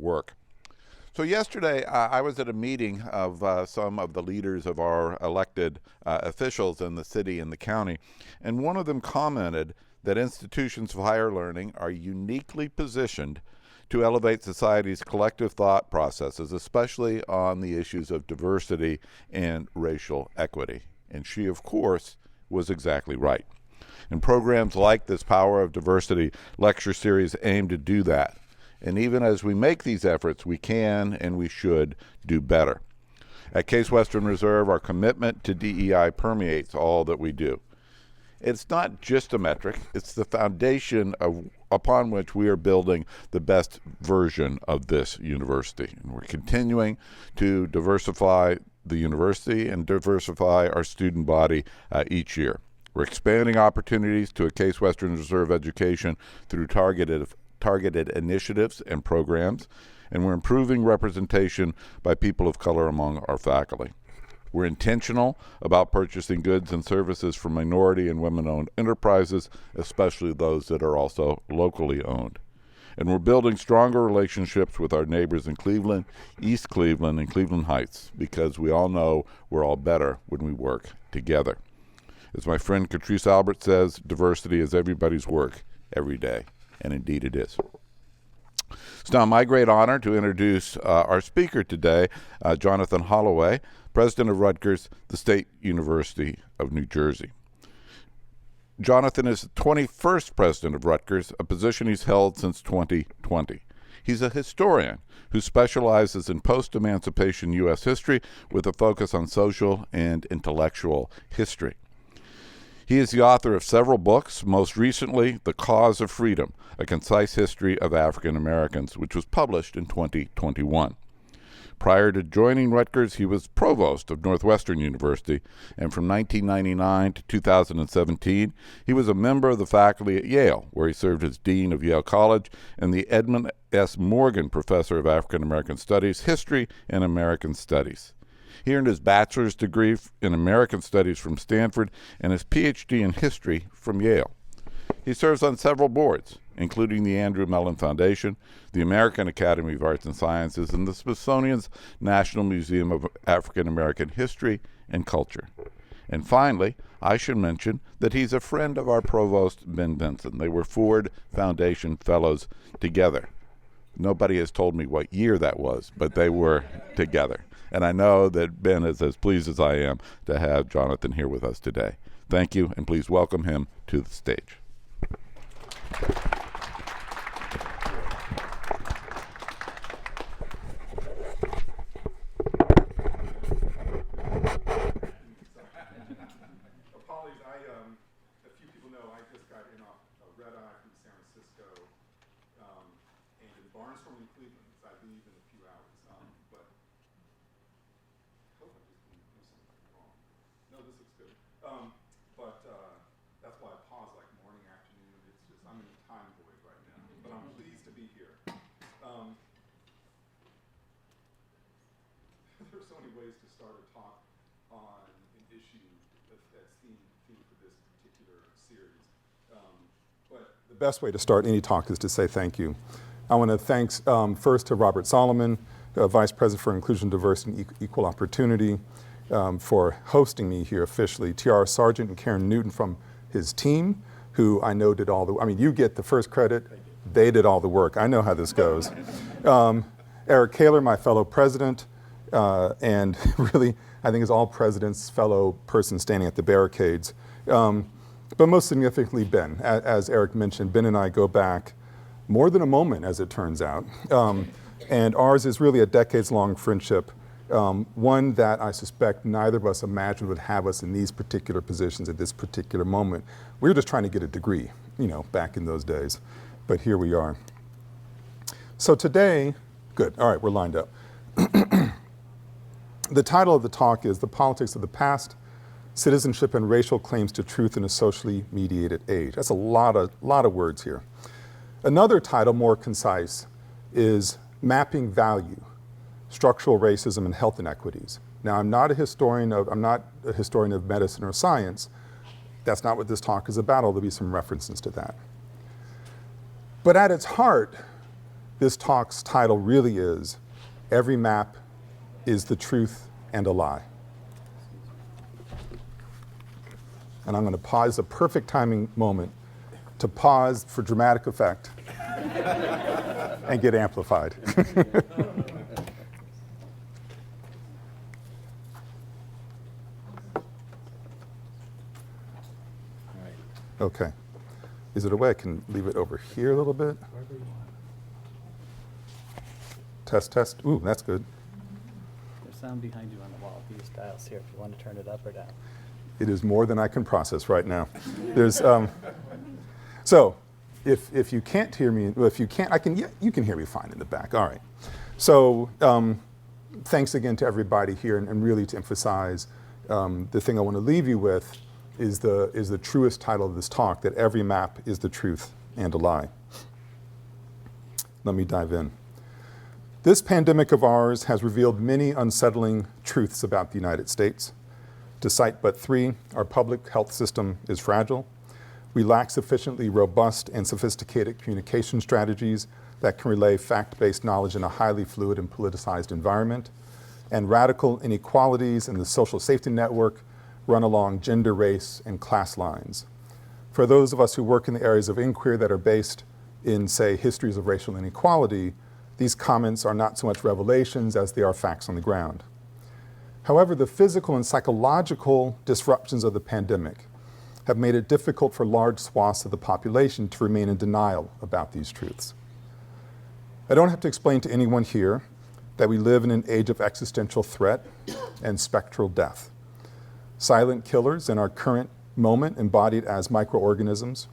work. So yesterday, I was at a meeting of some of the leaders of our elected officials in the city and the county, and one of them commented that institutions of higher learning are uniquely positioned to elevate society's collective thought processes, especially on the issues of diversity and racial equity. And she, of course, was exactly right. And programs like this Power of Diversity lecture series aim to do that. And even as we make these efforts, we can and we should do better. At Case Western Reserve, our commitment to DEI permeates all that we do. It's not just a metric, it's the foundation upon which we are building the best version of this university. And we're continuing to diversify the university and diversify our student body each year. We're expanding opportunities to a Case Western Reserve education through targeted initiatives and programs, and we're improving representation by people of color among our faculty. We're intentional about purchasing goods and services from minority and women-owned enterprises, especially those that are also locally owned. And we're building stronger relationships with our neighbors in Cleveland, East Cleveland, and Cleveland Heights, because we all know we're all better when we work together. As my friend Catrice Albert says, diversity is everybody's work every day. And indeed it is. It's now my great honor to introduce our speaker today, Jonathan Holloway, president of Rutgers, the State University of New Jersey. Jonathan is the 21st president of Rutgers, a position he's held since 2020. He's a historian who specializes in post-emancipation U.S. history with a focus on social and intellectual history. He is the author of several books, most recently, The Cause of Freedom, A Concise History of African Americans, which was published in 2021. Prior to joining Rutgers, he was provost of Northwestern University, and from 1999 to 2017, he was a member of the faculty at Yale, where he served as dean of Yale College and the Edmund S. Morgan Professor of African American Studies, History, and American Studies. He earned his bachelor's degree in American Studies from Stanford and his PhD in history from Yale. He serves on several boards, including the Andrew Mellon Foundation, the American Academy of Arts and Sciences, and the Smithsonian's National Museum of African American History and Culture. And finally, I should mention that he's a friend of our provost, Ben Vinson. They were Ford Foundation Fellows together. Nobody has told me what year that was, but they were together. And I know that Ben is as pleased as I am to have Jonathan here with us today. Thank you, and please welcome him to the stage. Apologies, a few people know I just got in off a red eye from San Francisco and in Barnesville in Cleveland, so I leave in a few hours. But I hope I just didn't do something wrong. No, this looks good. That's why I pause like morning, afternoon. It's just, I'm in a time void right now. But I'm pleased to be here. There's so many ways to start a talk on an issue that's theme for this particular series. But the best way to start any talk is to say thank you. I want to thank first to Robert Solomon, Vice President for Inclusion, Diversity, and Equal Opportunity, for hosting me here officially. Tiara Sargent and Karen Newton from his team, who I know did all the, you get the first credit, they did all the work. I know how this goes. Eric Kaler, my fellow president, and really, I think is all president's fellow person standing at the barricades. But most significantly, Ben. As Eric mentioned, Ben and I go back more than a moment, as it turns out. And ours is really a decades-long friendship, one that I suspect neither of us imagined would have us in these particular positions at this particular moment. We were just trying to get a degree, back in those days. But here we are. So today, good, all right, we're lined up. The title of the talk is The Politics of the Past, Citizenship and Racial Claims to Truth in a Socially Mediated Age. That's a lot of words here. Another title, more concise, is Mapping Value, Structural Racism and Health Inequities. Now, I'm not a historian of medicine or science. That's not what this talk is about, although there'll be some references to that. But at its heart, this talk's title really is, Every Map is the Truth and a Lie. And I'm going to pause, the perfect timing moment to pause for dramatic effect and get amplified. Okay. Is it a way I can leave it over here a little bit? Test, test. Ooh, that's good. There's sound behind you on the wall. These dials here, if you want to turn it up or down. It is more than I can process right now. There's, so, if you can't hear me, well, if you can't, yeah, you can hear me fine in the back. All right. So, thanks again to everybody here, and really to emphasize the thing I want to leave you with is the truest title of this talk, that every map is the truth and a lie. Let me dive in. This pandemic of ours has revealed many unsettling truths about the United States. To cite but three, our public health system is fragile. We lack sufficiently robust and sophisticated communication strategies that can relay fact-based knowledge in a highly fluid and politicized environment. And radical inequalities in the social safety network run along gender, race, and class lines. For those of us who work in the areas of inquiry that are based in, say, histories of racial inequality, these comments are not so much revelations as they are facts on the ground. However, the physical and psychological disruptions of the pandemic have made it difficult for large swaths of the population to remain in denial about these truths. I don't have to explain to anyone here that we live in an age of existential threat and spectral death. Silent killers in our current moment, embodied as microorganisms,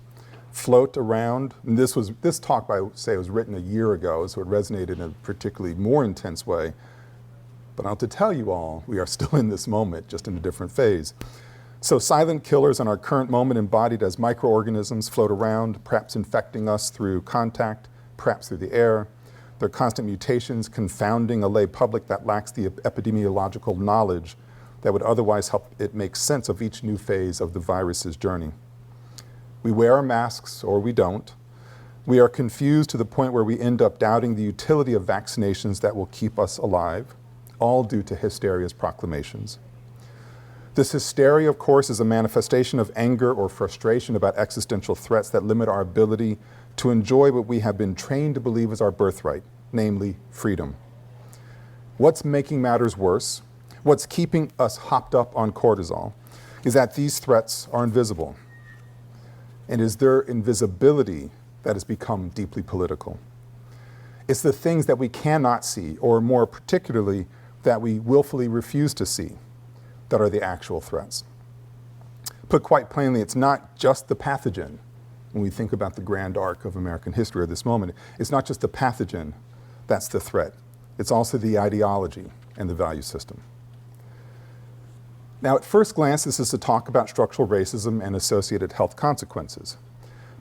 float around. And this talk, I would say, was written a year ago, so it resonated in a particularly more intense way. But I have to tell you all, we are still in this moment, just in a different phase. So silent killers in our current moment, embodied as microorganisms, float around, perhaps infecting us through contact, perhaps through the air. Their constant mutations confounding a lay public that lacks the epidemiological knowledge that would otherwise help it make sense of each new phase of the virus's journey. We wear our masks or we don't. We are confused to the point where we end up doubting the utility of vaccinations that will keep us alive, all due to hysteria's proclamations. This hysteria, of course, is a manifestation of anger or frustration about existential threats that limit our ability to enjoy what we have been trained to believe is our birthright, namely freedom. What's making matters worse, what's keeping us hopped up on cortisol, is that these threats are invisible. And it is their invisibility that has become deeply political. It's the things that we cannot see, or more particularly, that we willfully refuse to see, that are the actual threats. Put quite plainly, it's not just the pathogen. When we think about the grand arc of American history at this moment, it's not just the pathogen that's the threat. It's also the ideology and the value system. Now, at first glance, this is a talk about structural racism and associated health consequences.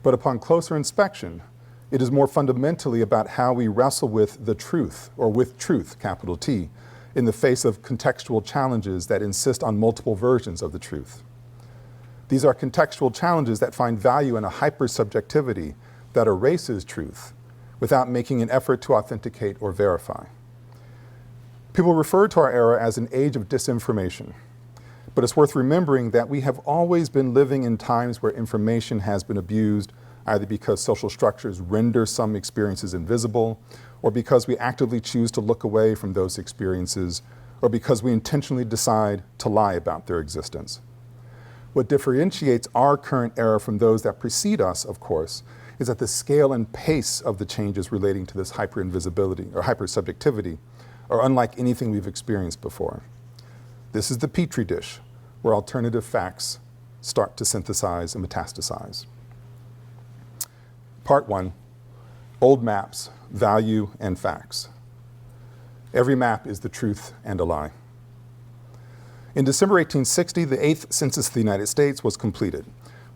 But upon closer inspection, it is more fundamentally about how we wrestle with the truth, or with truth, capital T, in the face of contextual challenges that insist on multiple versions of the truth. These are contextual challenges that find value in a hypersubjectivity that erases truth without making an effort to authenticate or verify. People refer to our era as an age of disinformation. But it's worth remembering that we have always been living in times where information has been abused, either because social structures render some experiences invisible, or because we actively choose to look away from those experiences, or because we intentionally decide to lie about their existence. What differentiates our current era from those that precede us, of course, is that the scale and pace of the changes relating to this hyper-invisibility or hyper-subjectivity are unlike anything we've experienced before. This is the petri dish where alternative facts start to synthesize and metastasize. Part 1, old maps, value, and facts. Every map is the truth and a lie. In December 1860, the 8th census of the United States was completed.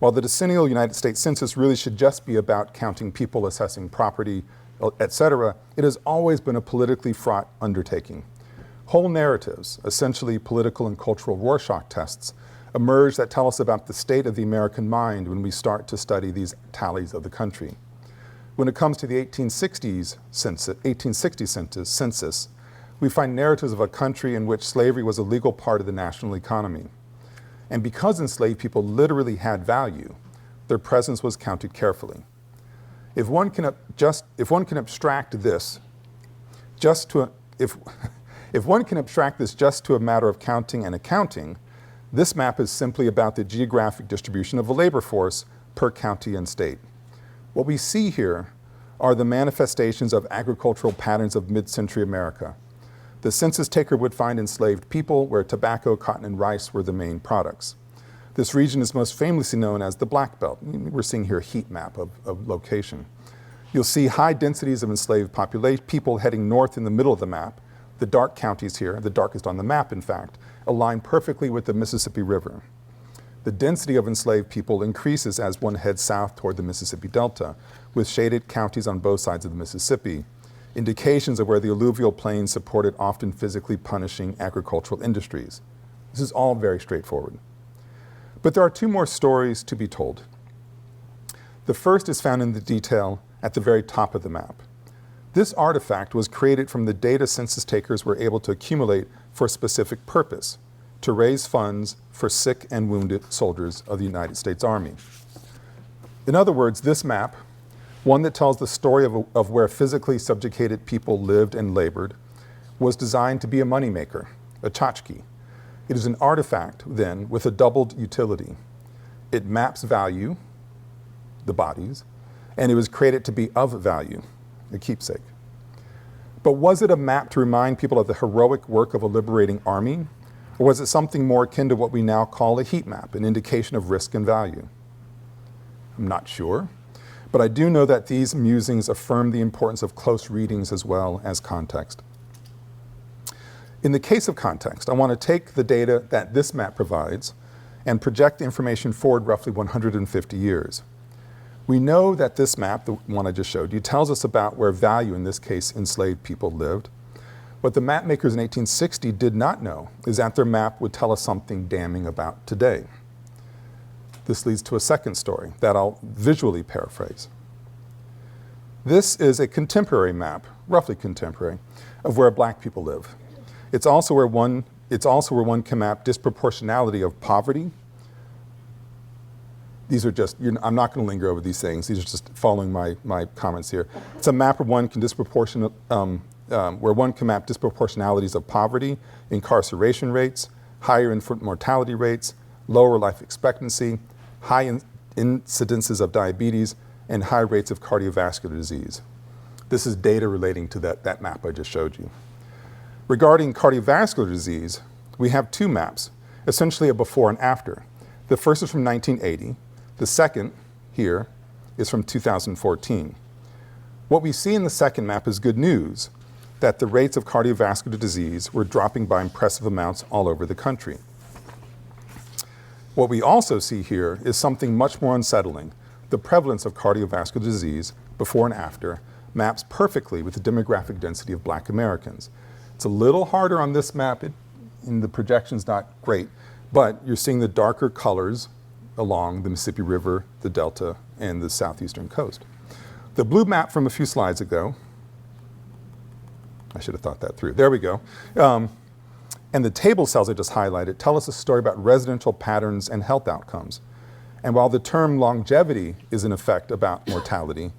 While the decennial United States Census really should just be about counting people, assessing property, etc., it has always been a politically fraught undertaking. Whole narratives, essentially political and cultural Rorschach tests, emerge that tell us about the state of the American mind when we start to study these tallies of the country. When it comes to the 1860 census, we find narratives of a country in which slavery was a legal part of the national economy. And because enslaved people literally had value, their presence was counted carefully. If one can abstract this just to if one can abstract this just to a matter of counting and accounting, this map is simply about the geographic distribution of a labor force per county and state. What we see here are the manifestations of agricultural patterns of mid-century America. The census taker would find enslaved people where tobacco, cotton, and rice were the main products. This region is most famously known as the Black Belt. We're seeing here a heat map of location. You'll see high densities of enslaved people heading north in the middle of the map. The dark counties here, the darkest on the map in fact, align perfectly with the Mississippi River. The density of enslaved people increases as one heads south toward the Mississippi Delta, with shaded counties on both sides of the Mississippi, indications of where the alluvial plains supported often physically punishing agricultural industries. This is all very straightforward. But there are two more stories to be told. The first is found in the detail at the very top of the map. This artifact was created from the data census takers were able to accumulate for a specific purpose, to raise funds for sick and wounded soldiers of the United States Army. In other words, this map, one that tells the story of where physically subjugated people lived and labored, was designed to be a moneymaker, a tchotchke. It is an artifact, then, with a doubled utility. It maps value, the bodies, and it was created to be of value, a keepsake. But was it a map to remind people of the heroic work of a liberating army? Or was it something more akin to what we now call a heat map, an indication of risk and value? I'm not sure, but I do know that these musings affirm the importance of close readings as well as context. In the case of context, I want to take the data that this map provides and project the information forward roughly 150 years. We know that this map, the one I just showed you, tells us about where value, in this case enslaved people, lived. What the map makers in 1860 did not know is that their map would tell us something damning about today. This leads to a second story that I'll visually paraphrase. This is a contemporary map, roughly contemporary, of where black people live. It's also where one can map disproportionality of poverty. These are just, I'm not going to linger over these things. These are just following my comments here. It's a map where one can map disproportionalities of poverty, incarceration rates, higher infant mortality rates, lower life expectancy, high incidences of diabetes, and high rates of cardiovascular disease. This is data relating to that map I just showed you. Regarding cardiovascular disease, we have two maps, essentially a before and after. The first is from 1980. The second, here, is from 2014. What we see in the second map is good news, that the rates of cardiovascular disease were dropping by impressive amounts all over the country. What we also see here is something much more unsettling. The prevalence of cardiovascular disease, before and after, maps perfectly with the demographic density of black Americans. It's a little harder on this map, and the projection's not great, but you're seeing the darker colors along the Mississippi River, the Delta, and the southeastern coast. The blue map from a few slides ago, I should have thought that through. There we go. And the table cells I just highlighted tell us a story about residential patterns and health outcomes. And while the term longevity is in effect about mortality,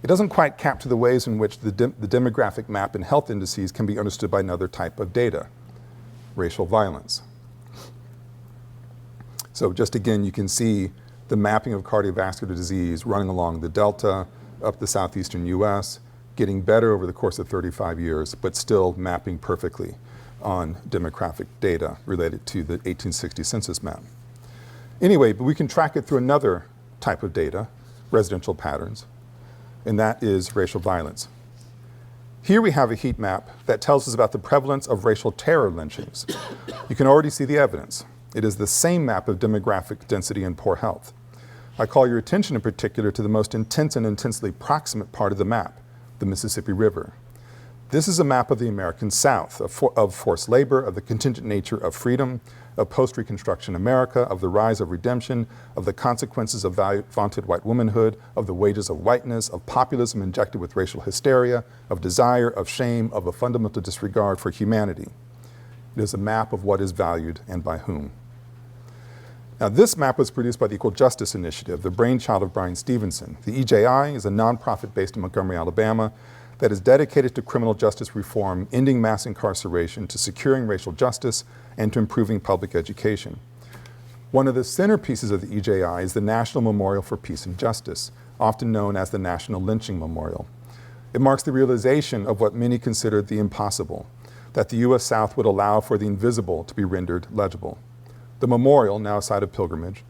it doesn't quite capture the ways in which the demographic map and health indices can be understood by another type of data, racial violence. So just again, you can see the mapping of cardiovascular disease running along the Delta, up the southeastern US, getting better over the course of 35 years, but still mapping perfectly on demographic data related to the 1860 census map. Anyway, but we can track it through another type of data, residential patterns, and that is racial violence. Here we have a heat map that tells us about the prevalence of racial terror lynchings. You can already see the evidence. It is the same map of demographic density and poor health. I call your attention in particular to the most intense and intensely proximate part of the map, the Mississippi River. This is a map of the American South, of forced labor, of the contingent nature of freedom, of post-Reconstruction America, of the rise of redemption, of the consequences of vaunted white womanhood, of the wages of whiteness, of populism injected with racial hysteria, of desire, of shame, of a fundamental disregard for humanity. It is a map of what is valued and by whom. Now, this map was produced by the Equal Justice Initiative, the brainchild of Bryan Stevenson. The EJI is a nonprofit based in Montgomery, Alabama, that is dedicated to criminal justice reform, ending mass incarceration, to securing racial justice, and to improving public education. One of the centerpieces of the EJI is the National Memorial for Peace and Justice, often known as the National Lynching Memorial. It marks the realization of what many considered the impossible, that the U.S. South would allow for the invisible to be rendered legible. The memorial, now a site of pilgrimage,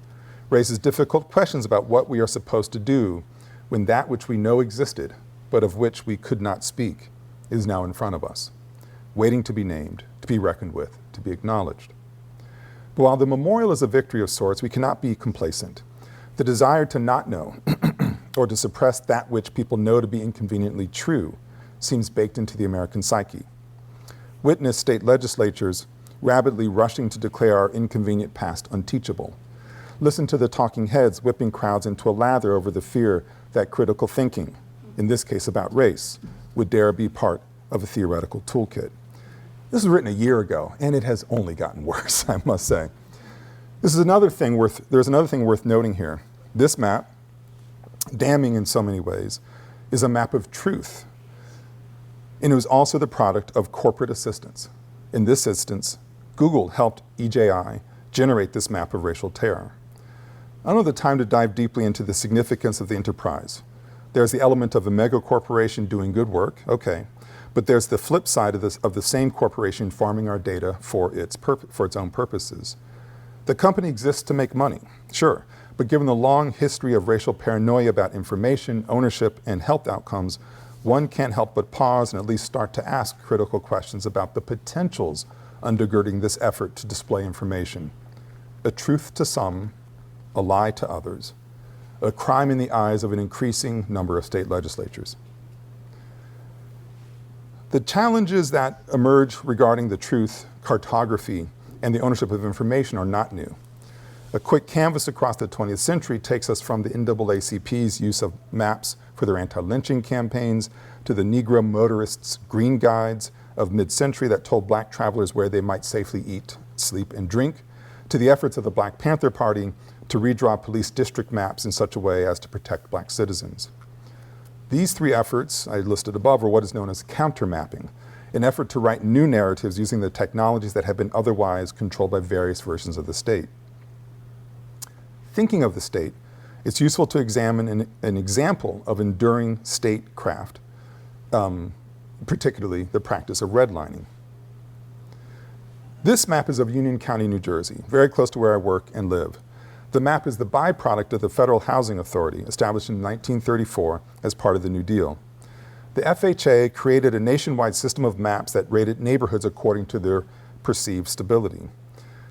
raises difficult questions about what we are supposed to do when that which we know existed, but of which we could not speak, is now in front of us, waiting to be named, to be reckoned with, to be acknowledged. But while the memorial is a victory of sorts, we cannot be complacent. The desire to not know or to suppress that which people know to be inconveniently true seems baked into the American psyche. Witness state legislatures rapidly rushing to declare our inconvenient past unteachable. Listen to the talking heads whipping crowds into a lather over the fear that critical thinking, in this case about race, would dare be part of a theoretical toolkit. This was written a year ago, and it has only gotten worse, I must say. There's another thing worth noting here. This map, damning in so many ways, is a map of truth. And it was also the product of corporate assistance. In this instance, Google helped EJI generate this map of racial terror. I don't have the time to dive deeply into the significance of the enterprise. There's the element of a mega corporation doing good work, okay, but there's the flip side of the same corporation farming our data for its own purposes. The company exists to make money, sure, but given the long history of racial paranoia about information, ownership, and health outcomes, one can't help but pause and at least start to ask critical questions about the potentials undergirding this effort to display information. A truth to some, a lie to others, a crime in the eyes of an increasing number of state legislatures. The challenges that emerge regarding the truth, cartography, and the ownership of information are not new. A quick canvas across the 20th century takes us from the NAACP's use of maps for their anti-lynching campaigns to the Negro motorists' green guides of mid-century that told black travelers where they might safely eat, sleep, and drink, to the efforts of the Black Panther Party to redraw police district maps in such a way as to protect black citizens. These three efforts I listed above are what is known as countermapping, an effort to write new narratives using the technologies that have been otherwise controlled by various versions of the state. Thinking of the state, it's useful to examine an example of enduring statecraft, particularly the practice of redlining. This map is of Union County, New Jersey, very close to where I work and live. The map is the byproduct of the Federal Housing Authority, established in 1934 as part of the New Deal. The FHA created a nationwide system of maps that rated neighborhoods according to their perceived stability.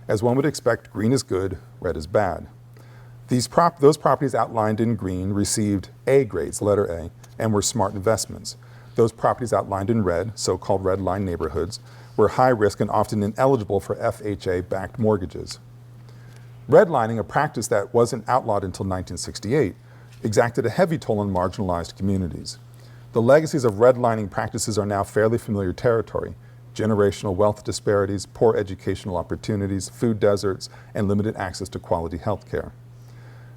As one would expect, green is good, red is bad. Those properties outlined in green received A grades, letter A, and were smart investments. Those properties outlined in red, so-called red line neighborhoods, were high risk and often ineligible for FHA-backed mortgages. Redlining, a practice that wasn't outlawed until 1968, exacted a heavy toll on marginalized communities. The legacies of redlining practices are now fairly familiar territory: generational wealth disparities, poor educational opportunities, food deserts, and limited access to quality health care.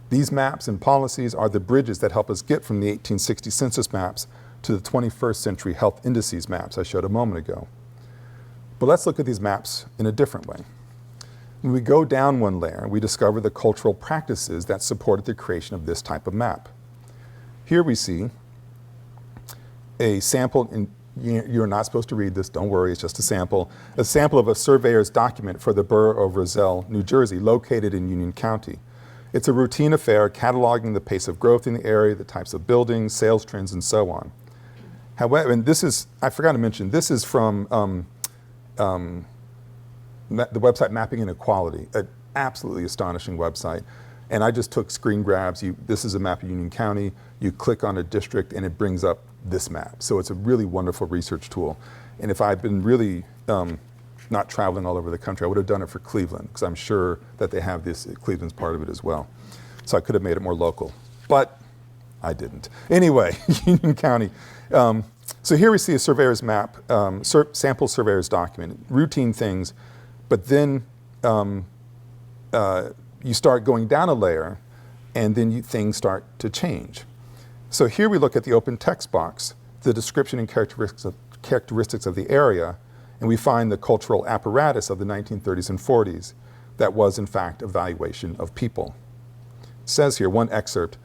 These maps and policies are the bridges that help us get from the 1860 census maps to the 21st century health indices maps I showed a moment ago. But let's look at these maps in a different way. When we go down one layer, we discover the cultural practices that supported the creation of this type of map. Here we see a sample, and you're not supposed to read this, don't worry, it's just a sample of a surveyor's document for the borough of Roselle, New Jersey, located in Union County. It's a routine affair cataloging the pace of growth in the area, the types of buildings, sales trends, and so on. However, and this is, I forgot to mention, this is from the website Mapping Inequality, an absolutely astonishing website. And I just took screen grabs. This is a map of Union County. You click on a district and it brings up this map. So it's a really wonderful research tool. And if I'd been really not traveling all over the country. I would have done it for Cleveland, because I'm sure that they have this, Cleveland's part of it as well. So I could have made it more local, but I didn't. Anyway, Union County. So here we see a surveyor's map, sample surveyor's document, routine things, but then you start going down a layer, and then things start to change. So here we look at the open text box, the description and characteristics of the area, and we find the cultural apparatus of the 1930s and 40s that was in fact a valuation of people. It says here, one excerpt,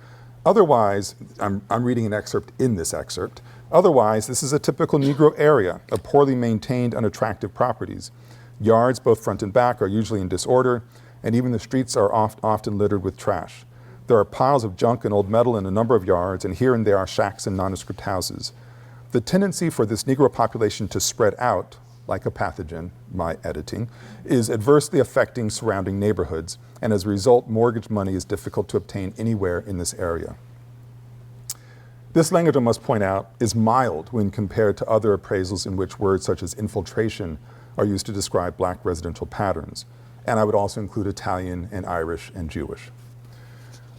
otherwise, I'm reading an excerpt in this excerpt, otherwise this is a typical Negro area of poorly maintained, unattractive properties. Yards, both front and back, are usually in disorder, and even the streets are often littered with trash. There are piles of junk and old metal in a number of yards, and here and there are shacks and nondescript houses. The tendency for this Negro population to spread out, like a pathogen, my editing, is adversely affecting surrounding neighborhoods, and as a result, mortgage money is difficult to obtain anywhere in this area. This language, I must point out, is mild when compared to other appraisals in which words such as infiltration are used to describe black residential patterns, and I would also include Italian and Irish and Jewish.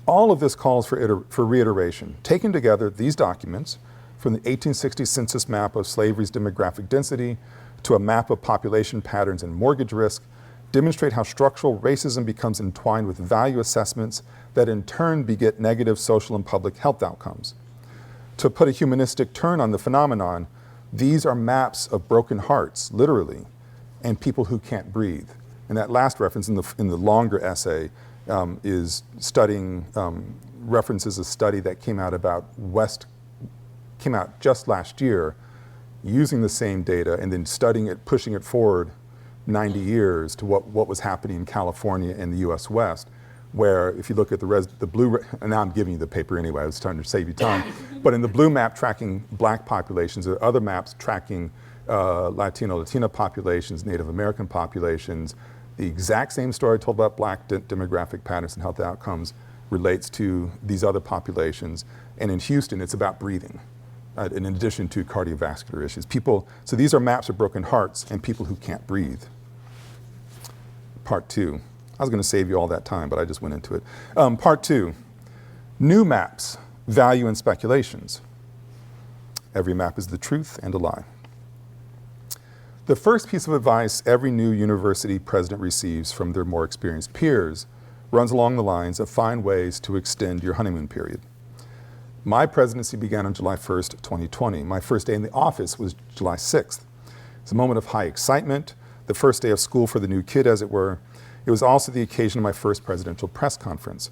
All of this calls for reiteration. Taken together, these documents, from the 1860 census map of slavery's demographic density to a map of population patterns and mortgage risk, demonstrate how structural racism becomes entwined with value assessments that in turn beget negative social and public health outcomes. To put a humanistic turn on the phenomenon, these are maps of broken hearts, literally, and people who can't breathe. And that last reference in the longer essay is studying, references a study that came out just last year, using the same data and then studying it, pushing it forward 90 years to what was happening in California and the US West, where if you look at the blue, and now I'm giving you the paper anyway, I was trying to save you time, but in the blue map tracking black populations, there are other maps tracking Latina populations, Native American populations. The exact same story told about black demographic patterns and health outcomes relates to these other populations. And in Houston, it's about breathing, in addition to cardiovascular issues. So these are maps of broken hearts and people who can't breathe. Part two. I was going to save you all that time, but I just went into it. Part two, new maps, value and speculations. Every map is the truth and a lie. The first piece of advice every new university president receives from their more experienced peers runs along the lines of find ways to extend your honeymoon period. My presidency began on July 1st, 2020. My first day in the office was July 6th. It's a moment of high excitement, the first day of school for the new kid, as it were. It was also the occasion of my first presidential press conference.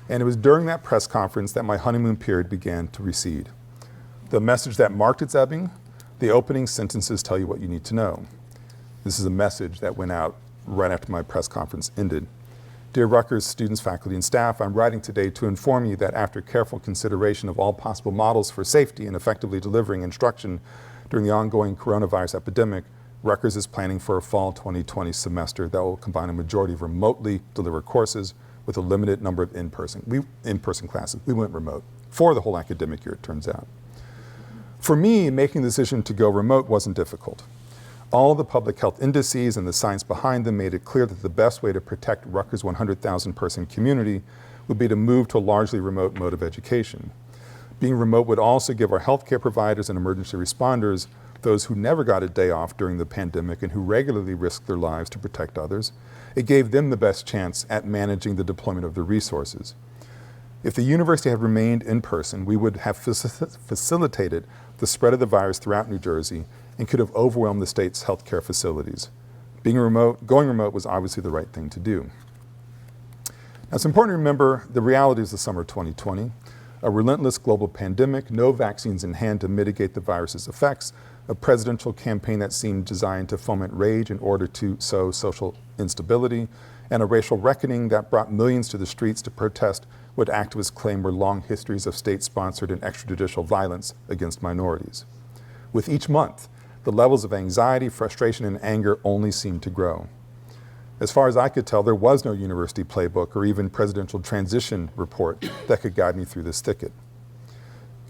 And it was during that press conference that my honeymoon period began to recede. The message that marked its ebbing, the opening sentences tell you what you need to know. This is a message that went out right after my press conference ended. Dear Rutgers students, faculty, and staff, I'm writing today to inform you that after careful consideration of all possible models for safety and effectively delivering instruction during the ongoing coronavirus epidemic, Rutgers is planning for a fall 2020 semester that will combine a majority of remotely delivered courses with a limited number of in-person classes. We went remote for the whole academic year, it turns out. For me, making the decision to go remote wasn't difficult. All of the public health indices and the science behind them made it clear that the best way to protect Rutgers' 100,000 person community would be to move to a largely remote mode of education. Being remote would also give our healthcare providers and emergency responders, those who never got a day off during the pandemic and who regularly risked their lives to protect others, it gave them the best chance at managing the deployment of their resources. If the university had remained in person, we would have facilitated the spread of the virus throughout New Jersey and could have overwhelmed the state's healthcare facilities. Going remote was obviously the right thing to do. Now, it's important to remember the realities of summer 2020, a relentless global pandemic, no vaccines in hand to mitigate the virus's effects, a presidential campaign that seemed designed to foment rage in order to sow social instability, and a racial reckoning that brought millions to the streets to protest what activists claim were long histories of state-sponsored and extrajudicial violence against minorities. With each month, the levels of anxiety, frustration, and anger only seemed to grow. As far as I could tell, there was no university playbook or even presidential transition report that could guide me through this thicket.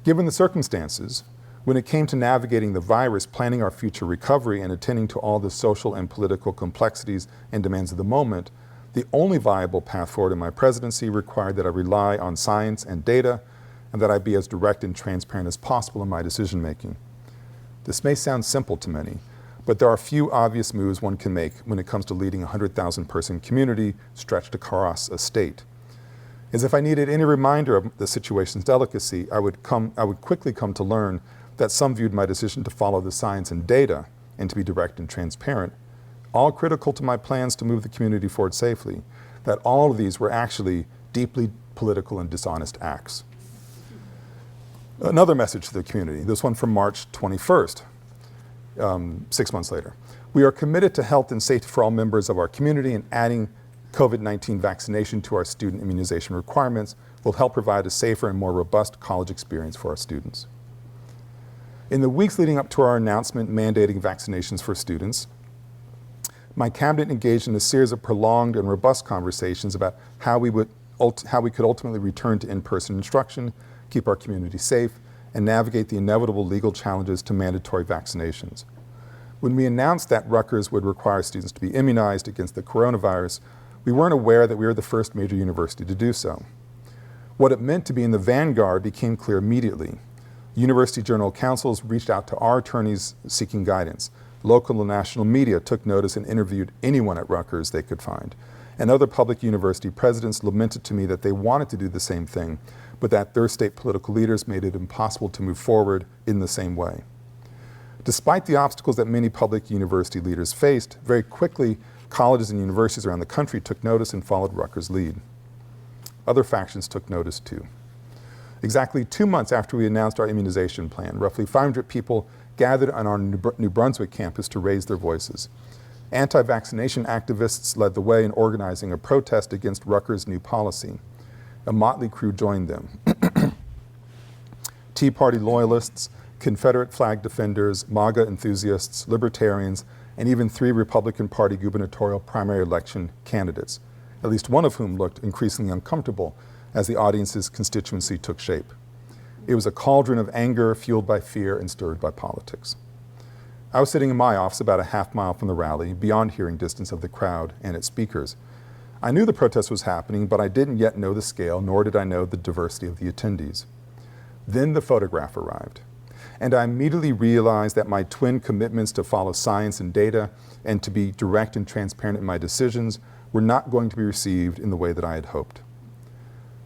Given the circumstances, When it came to navigating the virus, planning our future recovery, and attending to all the social and political complexities and demands of the moment, the only viable path forward in my presidency required that I rely on science and data, and that I be as direct and transparent as possible in my decision making. This may sound simple to many, but there are few obvious moves one can make when it comes to leading a 100,000 person community stretched across a state. As if I needed any reminder of the situation's delicacy, I would quickly come to learn that some viewed my decision to follow the science and data and to be direct and transparent, all critical to my plans to move the community forward safely, that all of these were actually deeply political and dishonest acts. Another message to the community, this one from March 21st, 6 months later. We are committed to health and safety for all members of our community, and adding COVID-19 vaccination to our student immunization requirements will help provide a safer and more robust college experience for our students. In the weeks leading up to our announcement mandating vaccinations for students, my cabinet engaged in a series of prolonged and robust conversations about how we could ultimately return to in-person instruction, keep our community safe, and navigate the inevitable legal challenges to mandatory vaccinations. When we announced that Rutgers would require students to be immunized against the coronavirus, we weren't aware that we were the first major university to do so. What it meant to be in the vanguard became clear immediately. University General Counsels reached out to our attorneys seeking guidance. Local and national media took notice and interviewed anyone at Rutgers they could find. And other public university presidents lamented to me that they wanted to do the same thing, but that their state political leaders made it impossible to move forward in the same way. Despite the obstacles that many public university leaders faced, very quickly colleges and universities around the country took notice and followed Rutgers' lead. Other factions took notice too. Exactly 2 months after we announced our immunization plan, roughly 500 people gathered on our New Brunswick campus to raise their voices. Anti-vaccination activists led the way in organizing a protest against Rutgers' new policy. A motley crew joined them. Tea Party loyalists, Confederate flag defenders, MAGA enthusiasts, libertarians, and even 3 Republican Party gubernatorial primary election candidates, at least one of whom looked increasingly uncomfortable as the audience's constituency took shape. It was a cauldron of anger fueled by fear and stirred by politics. I was sitting in my office about a half mile from the rally, beyond hearing distance of the crowd and its speakers. I knew the protest was happening, but I didn't yet know the scale, nor did I know the diversity of the attendees. Then the photograph arrived, and I immediately realized that my twin commitments to follow science and data and to be direct and transparent in my decisions were not going to be received in the way that I had hoped.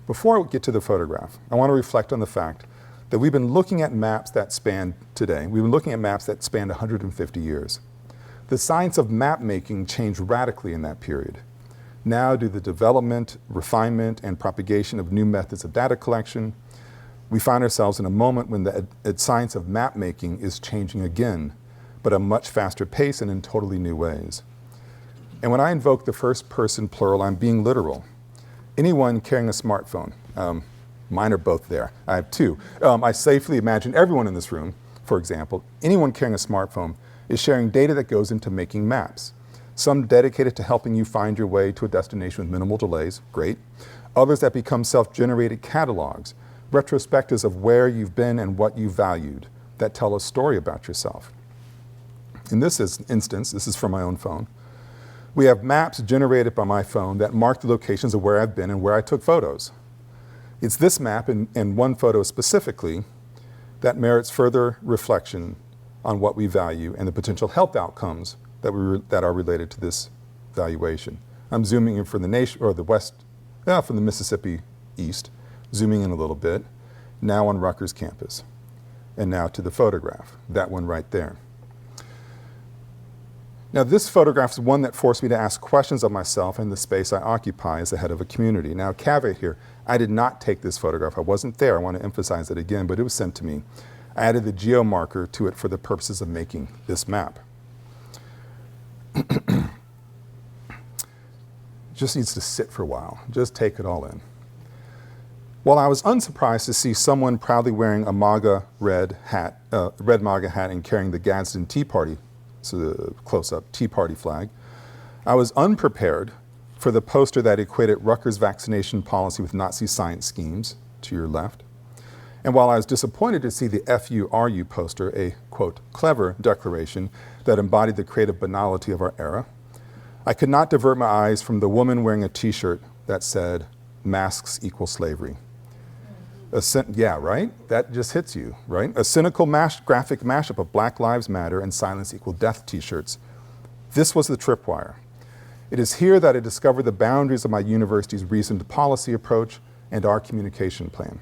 Before I get to the photograph, I want to reflect on the fact that we've been looking at maps that span today. We've been looking at maps that span 150 years. The science of map making changed radically in that period. Now, due to the development, refinement, and propagation of new methods of data collection, we find ourselves in a moment when the science of map making is changing again, but at a much faster pace and in totally new ways. And when I invoke the first person plural, I'm being literal. Anyone carrying a smartphone, mine are both there, I have 2. I safely imagine everyone in this room, for example, anyone carrying a smartphone is sharing data that goes into making maps. Some dedicated to helping you find your way to a destination with minimal delays, great. Others that become self-generated catalogs, retrospectives of where you've been and what you valued, that tell a story about yourself. In this instance, this is from my own phone, we have maps generated by my phone that mark the locations of where I've been and where I took photos. It's this map and one photo specifically that merits further reflection on what we value and the potential health outcomes that are related to this valuation. I'm zooming in from the nation, or the west, from the Mississippi east, zooming in a little bit, now on Rutgers campus. And now to the photograph, that one right there. Now this photograph is one that forced me to ask questions of myself and the space I occupy as the head of a community. Now caveat here, I did not take this photograph. I wasn't there, I want to emphasize it again, but it was sent to me. I added the geomarker to it for the purposes of making this map. Just needs to sit for a while, just take it all in. While I was unsurprised to see someone proudly wearing a MAGA red MAGA hat and carrying the Gadsden Tea Party, so the close-up Tea Party flag, I was unprepared for the poster that equated Rutgers vaccination policy with Nazi science schemes, to your left. And while I was disappointed to see the FURU poster, a, quote, clever declaration that embodied the creative banality of our era, I could not divert my eyes from the woman wearing a t-shirt that said, "Masks equal slavery." Yeah, right? That just hits you, right? A cynical graphic mashup of Black Lives Matter and Silence Equal Death t-shirts. This was the tripwire. It is here that I discovered the boundaries of my university's reasoned policy approach and our communication plan.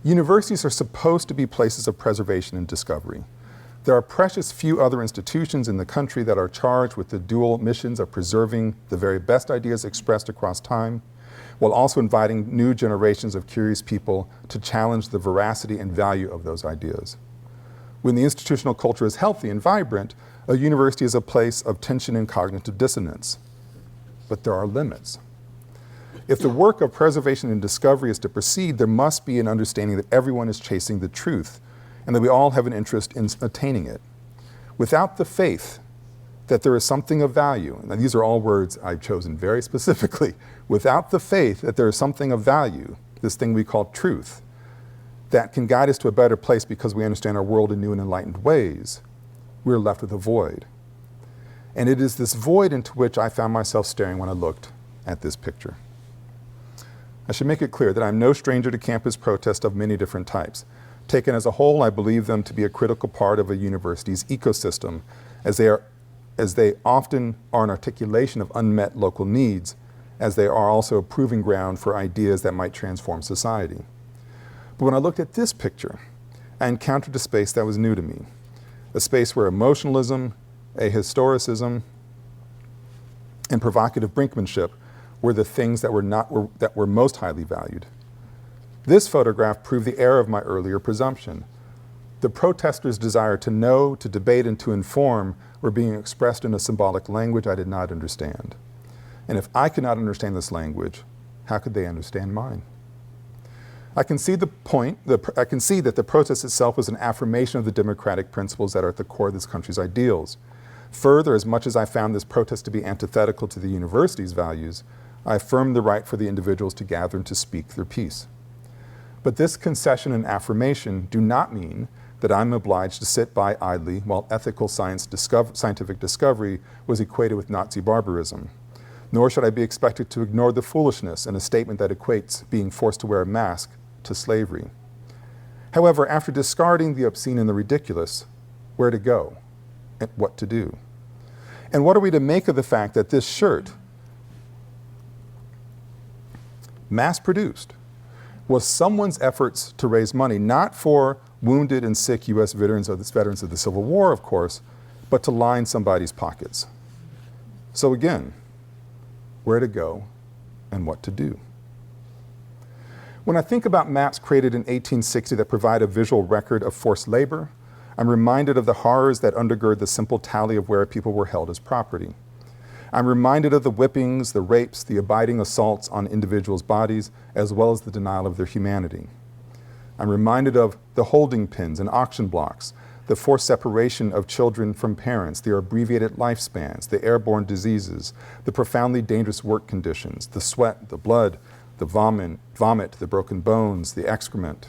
Universities are supposed to be places of preservation and discovery. There are precious few other institutions in the country that are charged with the dual missions of preserving the very best ideas expressed across time, while also inviting new generations of curious people to challenge the veracity and value of those ideas. When the institutional culture is healthy and vibrant, a university is a place of tension and cognitive dissonance. But there are limits. If the work of preservation and discovery is to proceed, there must be an understanding that everyone is chasing the truth and that we all have an interest in attaining it. Without the faith that there is something of value, and these are all words I've chosen very specifically, without the faith that there is something of value, this thing we call truth, that can guide us to a better place because we understand our world in new and enlightened ways, we're left with a void. And it is this void into which I found myself staring when I looked at this picture. I should make it clear that I'm no stranger to campus protests of many different types. Taken as a whole, I believe them to be a critical part of a university's ecosystem, as they often are an articulation of unmet local needs, as they are also a proving ground for ideas that might transform society. But when I looked at this picture, I encountered a space that was new to me, a space where emotionalism, ahistoricism, and provocative brinkmanship were the things that were most highly valued. This photograph proved the error of my earlier presumption. The protesters' desire to know, to debate, and to inform were being expressed in a symbolic language I did not understand. And if I could not understand this language, how could they understand mine? I can see that the protest itself was an affirmation of the democratic principles that are at the core of this country's ideals. Further, as much as I found this protest to be antithetical to the university's values, I affirmed the right for the individuals to gather and to speak their piece. But this concession and affirmation do not mean that I'm obliged to sit by idly while ethical scientific discovery was equated with Nazi barbarism. Nor should I be expected to ignore the foolishness in a statement that equates being forced to wear a mask to slavery. However, after discarding the obscene and the ridiculous, where to go and what to do? And what are we to make of the fact that this shirt, mass-produced, was someone's efforts to raise money, not for wounded and sick U.S. veterans of the Civil War, of course, but to line somebody's pockets? So again, where to go and what to do? When I think about maps created in 1860 that provide a visual record of forced labor, I'm reminded of the horrors that undergird the simple tally of where people were held as property. I'm reminded of the whippings, the rapes, the abiding assaults on individuals' bodies, as well as the denial of their humanity. I'm reminded of the holding pens and auction blocks, the forced separation of children from parents, their abbreviated lifespans, the airborne diseases, the profoundly dangerous work conditions, the sweat, the blood, the vomit, the broken bones, the excrement.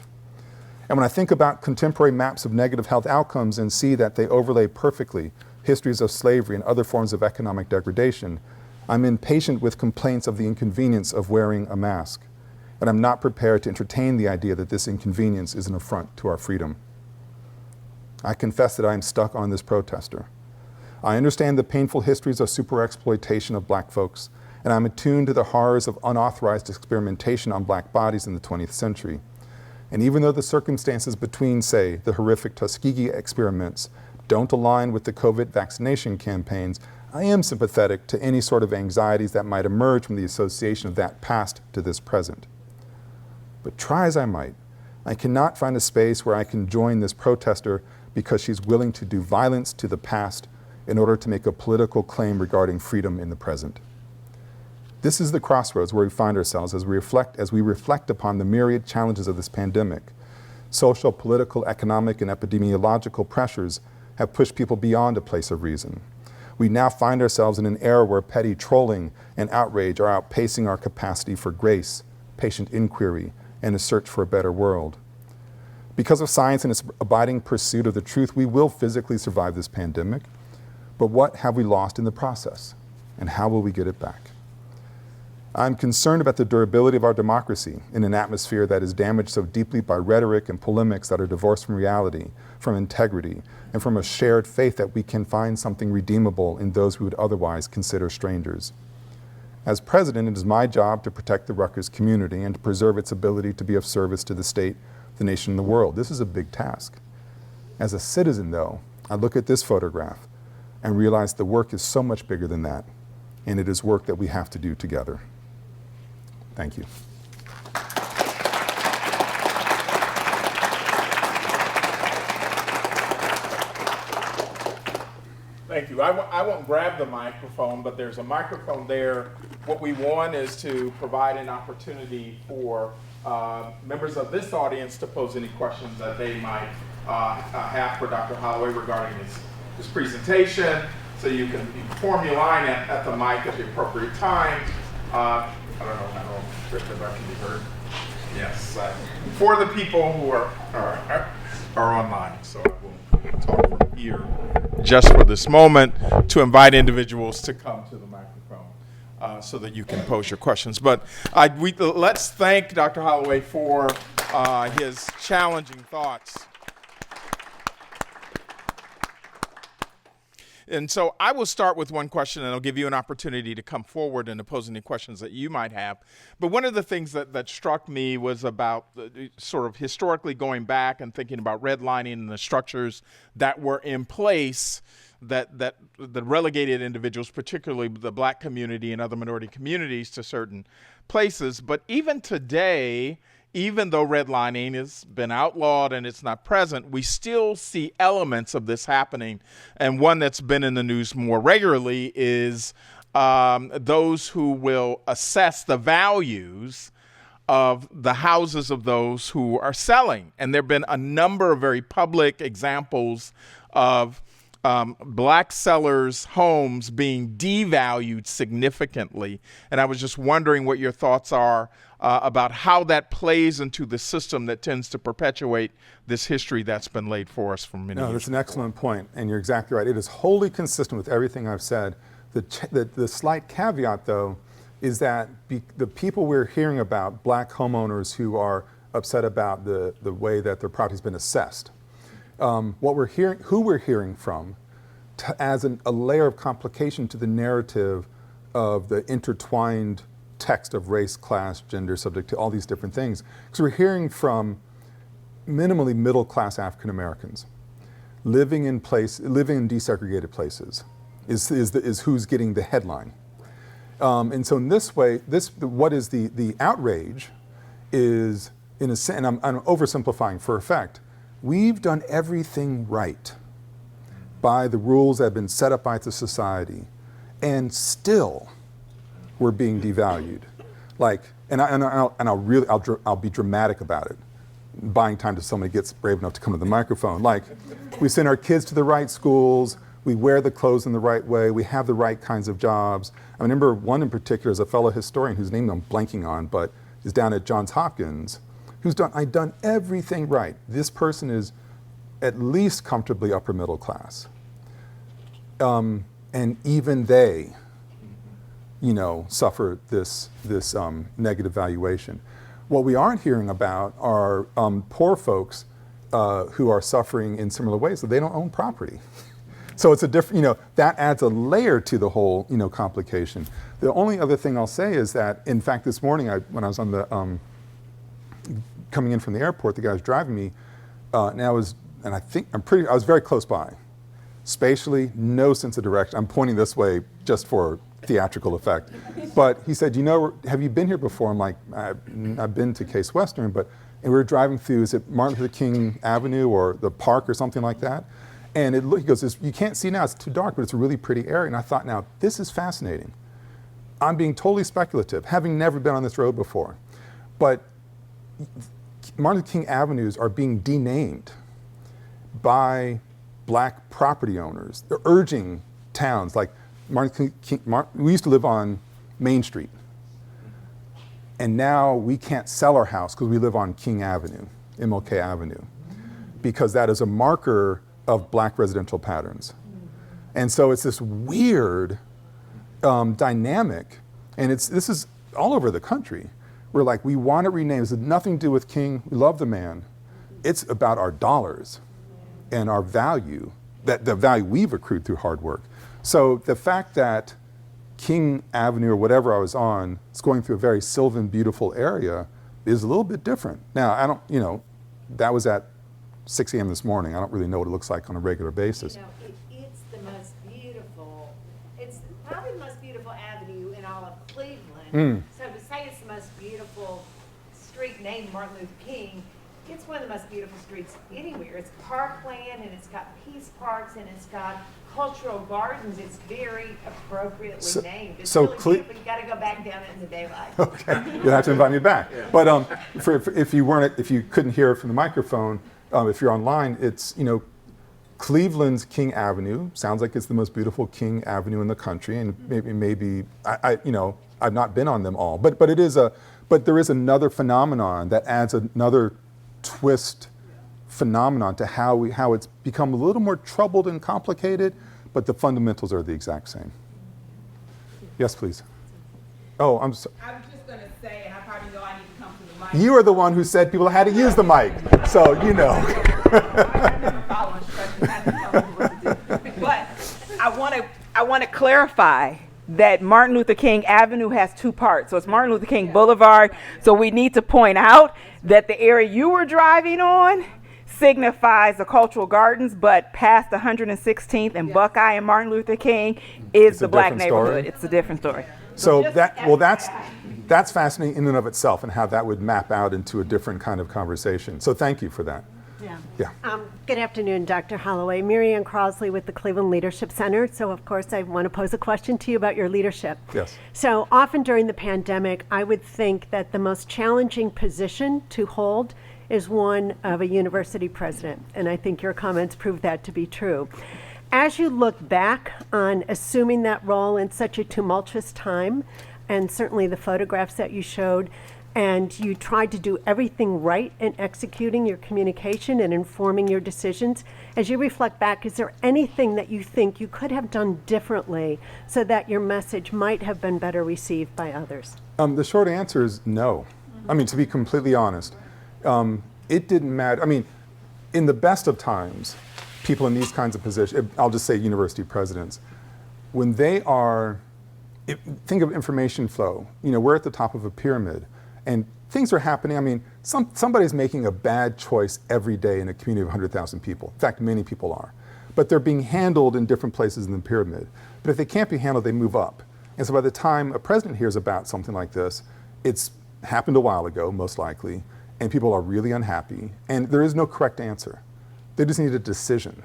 And when I think about contemporary maps of negative health outcomes and see that they overlay perfectly histories of slavery and other forms of economic degradation, I'm impatient with complaints of the inconvenience of wearing a mask. And I'm not prepared to entertain the idea that this inconvenience is an affront to our freedom. I confess that I am stuck on this protester. I understand the painful histories of superexploitation of black folks, and I'm attuned to the horrors of unauthorized experimentation on black bodies in the 20th century. And even though the circumstances between, say, the horrific Tuskegee experiments don't align with the COVID vaccination campaigns, I am sympathetic to any sort of anxieties that might emerge from the association of that past to this present. But try as I might, I cannot find a space where I can join this protester because she's willing to do violence to the past in order to make a political claim regarding freedom in the present. This is the crossroads where we find ourselves as we reflect upon the myriad challenges of this pandemic. Social, political, economic, and epidemiological pressures have pushed people beyond a place of reason. We now find ourselves in an era where petty trolling and outrage are outpacing our capacity for grace, patient inquiry, and a search for a better world. Because of science and its abiding pursuit of the truth, we will physically survive this pandemic, but what have we lost in the process, and how will we get it back? I'm concerned about the durability of our democracy in an atmosphere that is damaged so deeply by rhetoric and polemics that are divorced from reality, from integrity, and from a shared faith that we can find something redeemable in those we would otherwise consider strangers. As president, it is my job to protect the Rutgers community and to preserve its ability to be of service to the state, the nation, and the world. This is a big task. As a citizen, though, I look at this photograph and realize the work is so much bigger than that, and it is work that we have to do together. Thank you. Thank you. I won't grab the microphone, but there's a microphone there. What we want is to provide an opportunity for members of this audience to pose any questions that they might have for Dr. Holloway regarding his presentation. So you can form your line at the mic at the appropriate time. I don't know how if that can be heard. Yes. For the people who are online, so I will talk from here just for this moment to invite individuals to come to the microphone so that you can pose your questions. But let's thank Dr. Holloway for his challenging thoughts. And so I will start with one question, and I'll give you an opportunity to come forward and to pose any questions that you might have. But one of the things that struck me was about sort of historically going back and thinking about redlining and the structures that were in place that relegated individuals, particularly the Black community and other minority communities, to certain places. But even today, even though redlining has been outlawed and it's not present, we still see elements of this happening. And one that's been in the news more regularly is those who will assess the values of the houses of those who are selling. And there have been a number of very public examples of Black sellers' homes being devalued significantly. And I was just wondering what your thoughts are about how that plays into the system that tends to perpetuate this history that's been laid for us for many years. No, that's an excellent point, and you're exactly right. It is wholly consistent with everything I've said. The slight caveat, though, is that the people we're hearing about, Black homeowners who are upset about the way that their property's been assessed, who we're hearing from, as a layer of complication to the narrative of the intertwined text of race, class, gender, subject to all these different things. Because we're hearing from minimally middle-class African Americans living in desegregated places is who's getting the headline. And so in this way, what is the outrage is, in a sense, and I'm oversimplifying for effect, we've done everything right by the rules that have been set up by the society, and still we're being devalued. I'll be dramatic about it, buying time till somebody gets brave enough to come to the microphone. Like, we send our kids to the right schools, we wear the clothes in the right way, we have the right kinds of jobs. I remember one in particular is a fellow historian whose name I'm blanking on, but is down at Johns Hopkins, I've done everything right. This person is at least comfortably upper middle class. And even they, suffer this negative valuation. What we aren't hearing about are poor folks who are suffering in similar ways, so they don't own property. So it's a different, that adds a layer to the whole, complication. The only other thing I'll say is that, in fact, this morning when I was on the coming in from the airport, the guy was driving me, and I was very close by. Spatially, no sense of direction. I'm pointing this way just for theatrical effect. But he said, have you been here before? I'm like, I've been to Case Western, and we were driving through, is it Martin Luther King Avenue or the park or something like that? And he goes, you can't see now, it's too dark, but it's a really pretty area. And I thought, now, this is fascinating. I'm being totally speculative, having never been on this road before. But Martin Luther King Avenues are being denamed by Black property owners. They're urging towns like we used to live on Main Street. And now we can't sell our house because we live on King Avenue, MLK Avenue, because that is a marker of black residential patterns. And so it's this weird dynamic, and this is all over the country. We're like, we want to rename. It has nothing to do with King. We love the man. It's about our dollars and our value, that the value we've accrued through hard work. So the fact that King Avenue or whatever I was on is going through a very sylvan, beautiful area is a little bit different. Now, I don't, that was at 6 a.m. this morning. I don't really know what it looks like on a regular basis. It's the most beautiful, it's probably the most beautiful avenue in all of Cleveland. So to say it's the most beautiful street named Martin Luther King, it's one of the most beautiful streets anywhere. It's parkland, and it's got peace parks, and it's got cultural gardens. It's very appropriately named. It's really beautiful. You got to go back down in the daylight. Okay, you'll have to invite me back. Yeah. But if you couldn't hear it from the microphone, if you're online, it's Cleveland's King Avenue sounds like it's the most beautiful King Avenue in the country, and maybe I've not been on them all, but there is another phenomenon that adds another twist phenomenon to how it's become a little more troubled and complicated, but the fundamentals are the exact same. Yes, please. Oh, I'm sorry. I was just going to say, and I probably know I need to come to the mic. You are the one who said people had to use the mic, so you know. I never follow instructions. I didn't tell them what to do. But I want to clarify that Martin Luther King Avenue has two parts. So it's Martin Luther King Boulevard. So we need to point out that the area you were driving on signifies the cultural gardens, but past 116th and Buckeye and Martin Luther King is the black neighborhood. It's a different story. So that's fascinating in and of itself, and how that would map out into a different kind of conversation. So thank you for that. Yeah. Good afternoon, Dr. Holloway. Mary Ann Crosley with the Cleveland Leadership Center. So, of course, I want to pose a question to you about your leadership. Yes. So, often during the pandemic, I would think that the most challenging position to hold is one of a university president. And I think your comments prove that to be true. As you look back on assuming that role in such a tumultuous time, and certainly the photographs that you showed, and you tried to do everything right in executing your communication and informing your decisions. As you reflect back, is there anything that you think you could have done differently so that your message might have been better received by others? The short answer is no. I mean, to be completely honest, it didn't matter. I mean, in the best of times, people in these kinds of positions, I'll just say university presidents, when they are, think of information flow. We're at the top of a pyramid. And things are happening. I mean, somebody's making a bad choice every day in a community of 100,000 people. In fact, many people are. But they're being handled in different places in the pyramid. But if they can't be handled, they move up. And so by the time a president hears about something like this, it's happened a while ago, most likely, and people are really unhappy. And there is no correct answer. They just need a decision.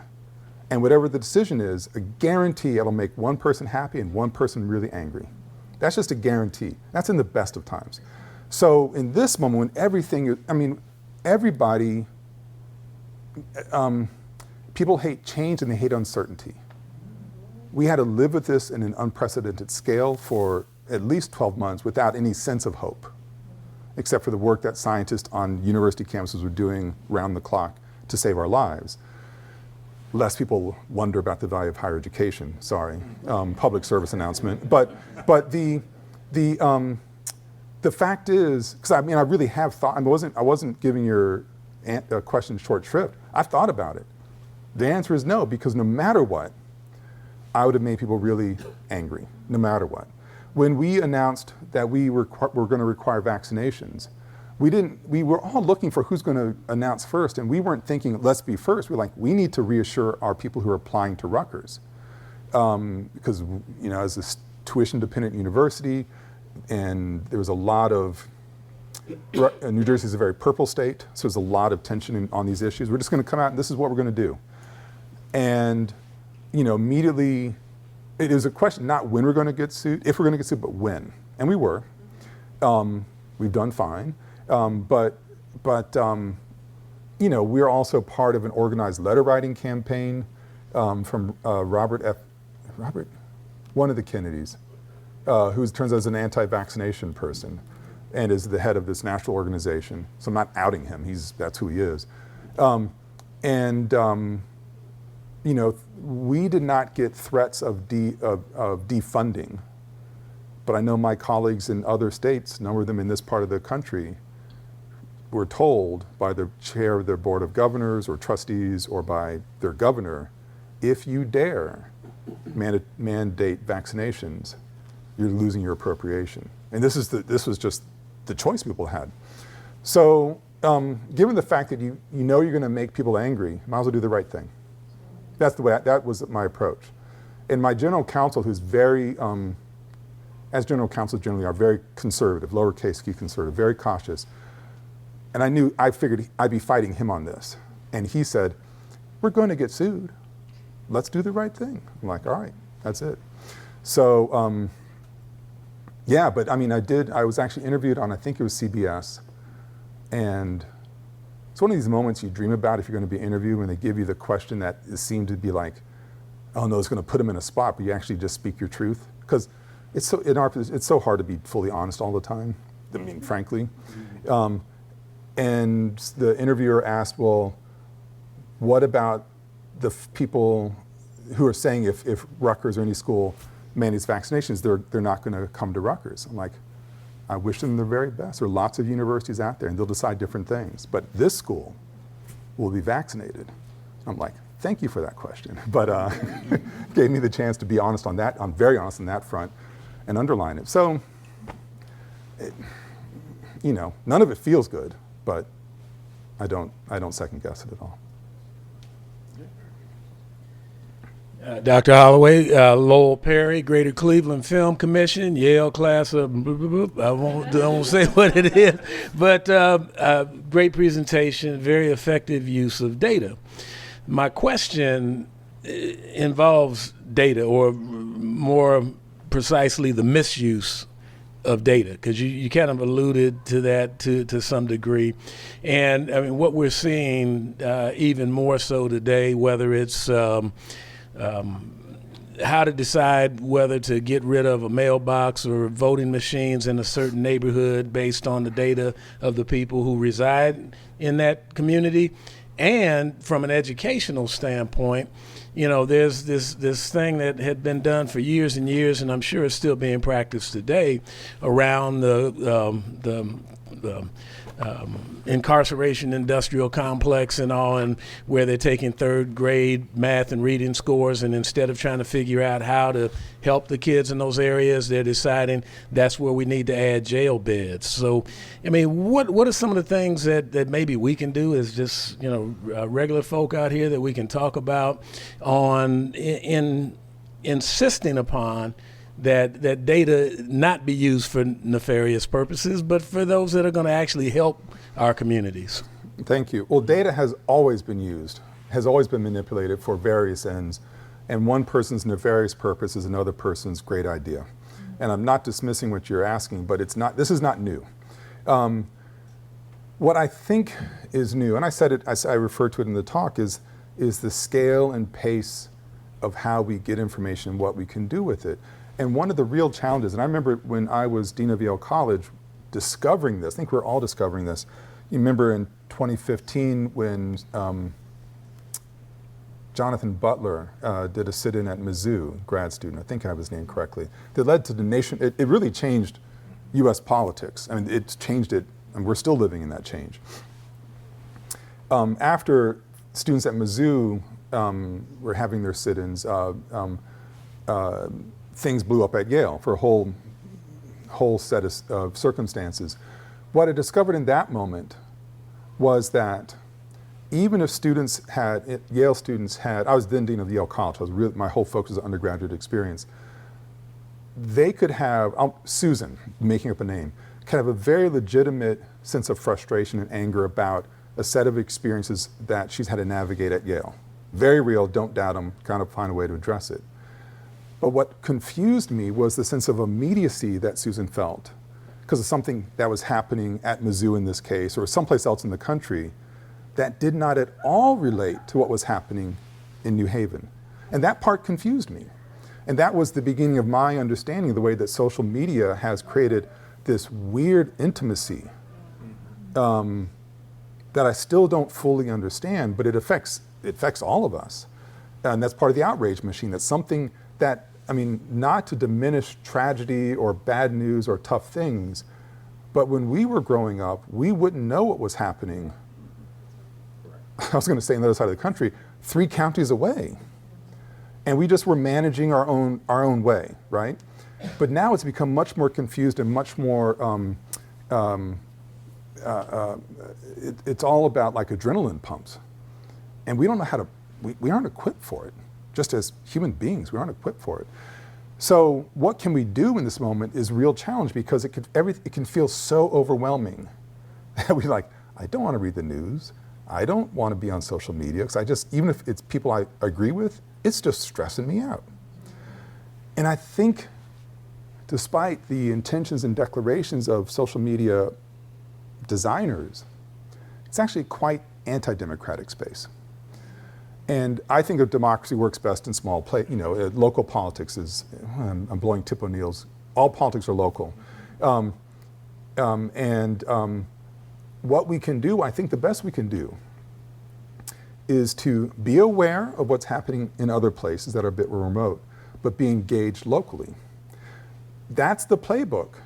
And whatever the decision is, a guarantee it'll make one person happy and one person really angry. That's just a guarantee. That's in the best of times. So in this moment, when everybody, people hate change and they hate uncertainty. We had to live with this in an unprecedented scale for at least 12 months without any sense of hope, except for the work that scientists on university campuses were doing round the clock to save our lives. Less people wonder about the value of higher education, sorry, public service announcement. But the fact is, because I really have thought. I wasn't giving your question short shrift. I've thought about it. The answer is no, because no matter what, I would have made people really angry. No matter what. When we announced that we were going to require vaccinations, we were all looking for who's going to announce first, and we weren't thinking let's be first. We're like, we need to reassure our people who are applying to Rutgers, because as a tuition-dependent university. And there was a lot of, New Jersey is a very purple state, so there's a lot of tension on these issues. We're just going to come out and this is what we're going to do. And, immediately, it is a question not when we're going to get sued, if we're going to get sued, but when. And we were. We've done fine. But we're also part of an organized letter writing campaign from Robert, one of the Kennedys. Who turns out is an anti-vaccination person. and is the head of this national organization. So I'm not outing him. That's who he is. You know, we did not get threats of defunding, but I know my colleagues in other states, a number of them in this part of the country, were told by the chair of their board of governors or trustees or by their governor, if you dare mandate vaccinations, you're losing your appropriation. And this was just the choice people had. So given the fact that you know you're going to make people angry, might as well do the right thing. That was my approach. And my general counsel, who's very, as general counsels generally are, very conservative, lowercase q conservative, very cautious. And I figured I'd be fighting him on this. And he said, we're going to get sued. Let's do the right thing. I'm like, all right, that's it. So, yeah, but I mean, I was actually interviewed on, I think it was CBS. And it's one of these moments you dream about if you're going to be interviewed when they give you the question that seemed to be like, oh no, it's going to put them in a spot, but you actually just speak your truth. Because it's so hard to be fully honest all the time, I mean, frankly. And the interviewer asked, well, what about the people who are saying if Rutgers or any school mandates vaccinations, they're not going to come to Rutgers? I'm like, I wish them the very best. There are lots of universities out there, and they'll decide different things. But this school will be vaccinated. I'm like, thank you for that question. But gave me the chance to be honest on that. I'm very honest on that front and underline it. So, you know, none of it feels good, but I don't second guess it at all. Dr. Holloway, Lowell Perry, Greater Cleveland Film Commission, Yale class of, I won't say what it is, but great presentation, very effective use of data. My question involves data, or more precisely the misuse of data, because you kind of alluded to that to some degree. And I mean, what we're seeing even more so today, whether it's how to decide whether to get rid of a mailbox or voting machines in a certain neighborhood based on the data of the people who reside in that community. And from an educational standpoint, you know, there's this thing that had been done for years and years, and I'm sure it's still being practiced today, around the incarceration industrial complex and all, and where they're taking third grade math and reading scores, and instead of trying to figure out how to help the kids in those areas, they're deciding that's where we need to add jail beds. So, I mean, what are some of the things that maybe we can do as just, you know, regular folk out here that we can talk about on in insisting upon that data not be used for nefarious purposes, but for those that are going to actually help our communities? Thank you. Well, data has always been used, has always been manipulated for various ends, and one person's nefarious purpose is another person's great idea. And I'm not dismissing what you're asking, but this is not new. What I think is new, and I said it, I referred to it in the talk, is the scale and pace of how we get information, what we can do with it. And one of the real challenges, and I remember when I was Dean of Yale College discovering this, I think we're all discovering this. You remember in 2015 when Jonathan Butler did a sit-in at Mizzou, grad student, I think I have his name correctly, that led to the nation, it really changed US politics. I mean, it changed it, and we're still living in that change. After students at Mizzou were having their sit-ins, things blew up at Yale for a whole set of circumstances. What I discovered in that moment was that even if Yale students had, I was then Dean of Yale College, my whole focus was undergraduate experience, they could have, Susan, making up a name, could have a very legitimate sense of frustration and anger about a set of experiences that she's had to navigate at Yale. Very real, don't doubt them, kind of find a way to address it. But what confused me was the sense of immediacy that Susan felt because of something that was happening at Mizzou in this case, or someplace else in the country, that did not at all relate to what was happening in New Haven. And that part confused me. And that was the beginning of my understanding of the way that social media has created this weird intimacy that I still don't fully understand, but it affects all of us. And that's part of the outrage machine. That's something that, I mean, not to diminish tragedy or bad news or tough things, but when we were growing up, we wouldn't know what was happening. I was going to say on the other side of the country, 3 counties away. And we just were managing our own way, right? But now it's become much more confused and much more, it's all about like adrenaline pumps. And we don't know how to, we aren't equipped for it. Just as human beings, we aren't equipped for it. So what can we do in this moment is a real challenge, because it can feel so overwhelming that we're like, I don't want to read the news. I don't want to be on social media, because even if it's people I agree with, it's just stressing me out. And I think despite the intentions and declarations of social media designers, it's actually quite anti-democratic space. And I think of democracy works best in small local politics is, I'm blowing Tip O'Neill's, all politics are local. What we can do, I think the best we can do, is to be aware of what's happening in other places that are a bit remote, but be engaged locally. That's the playbook.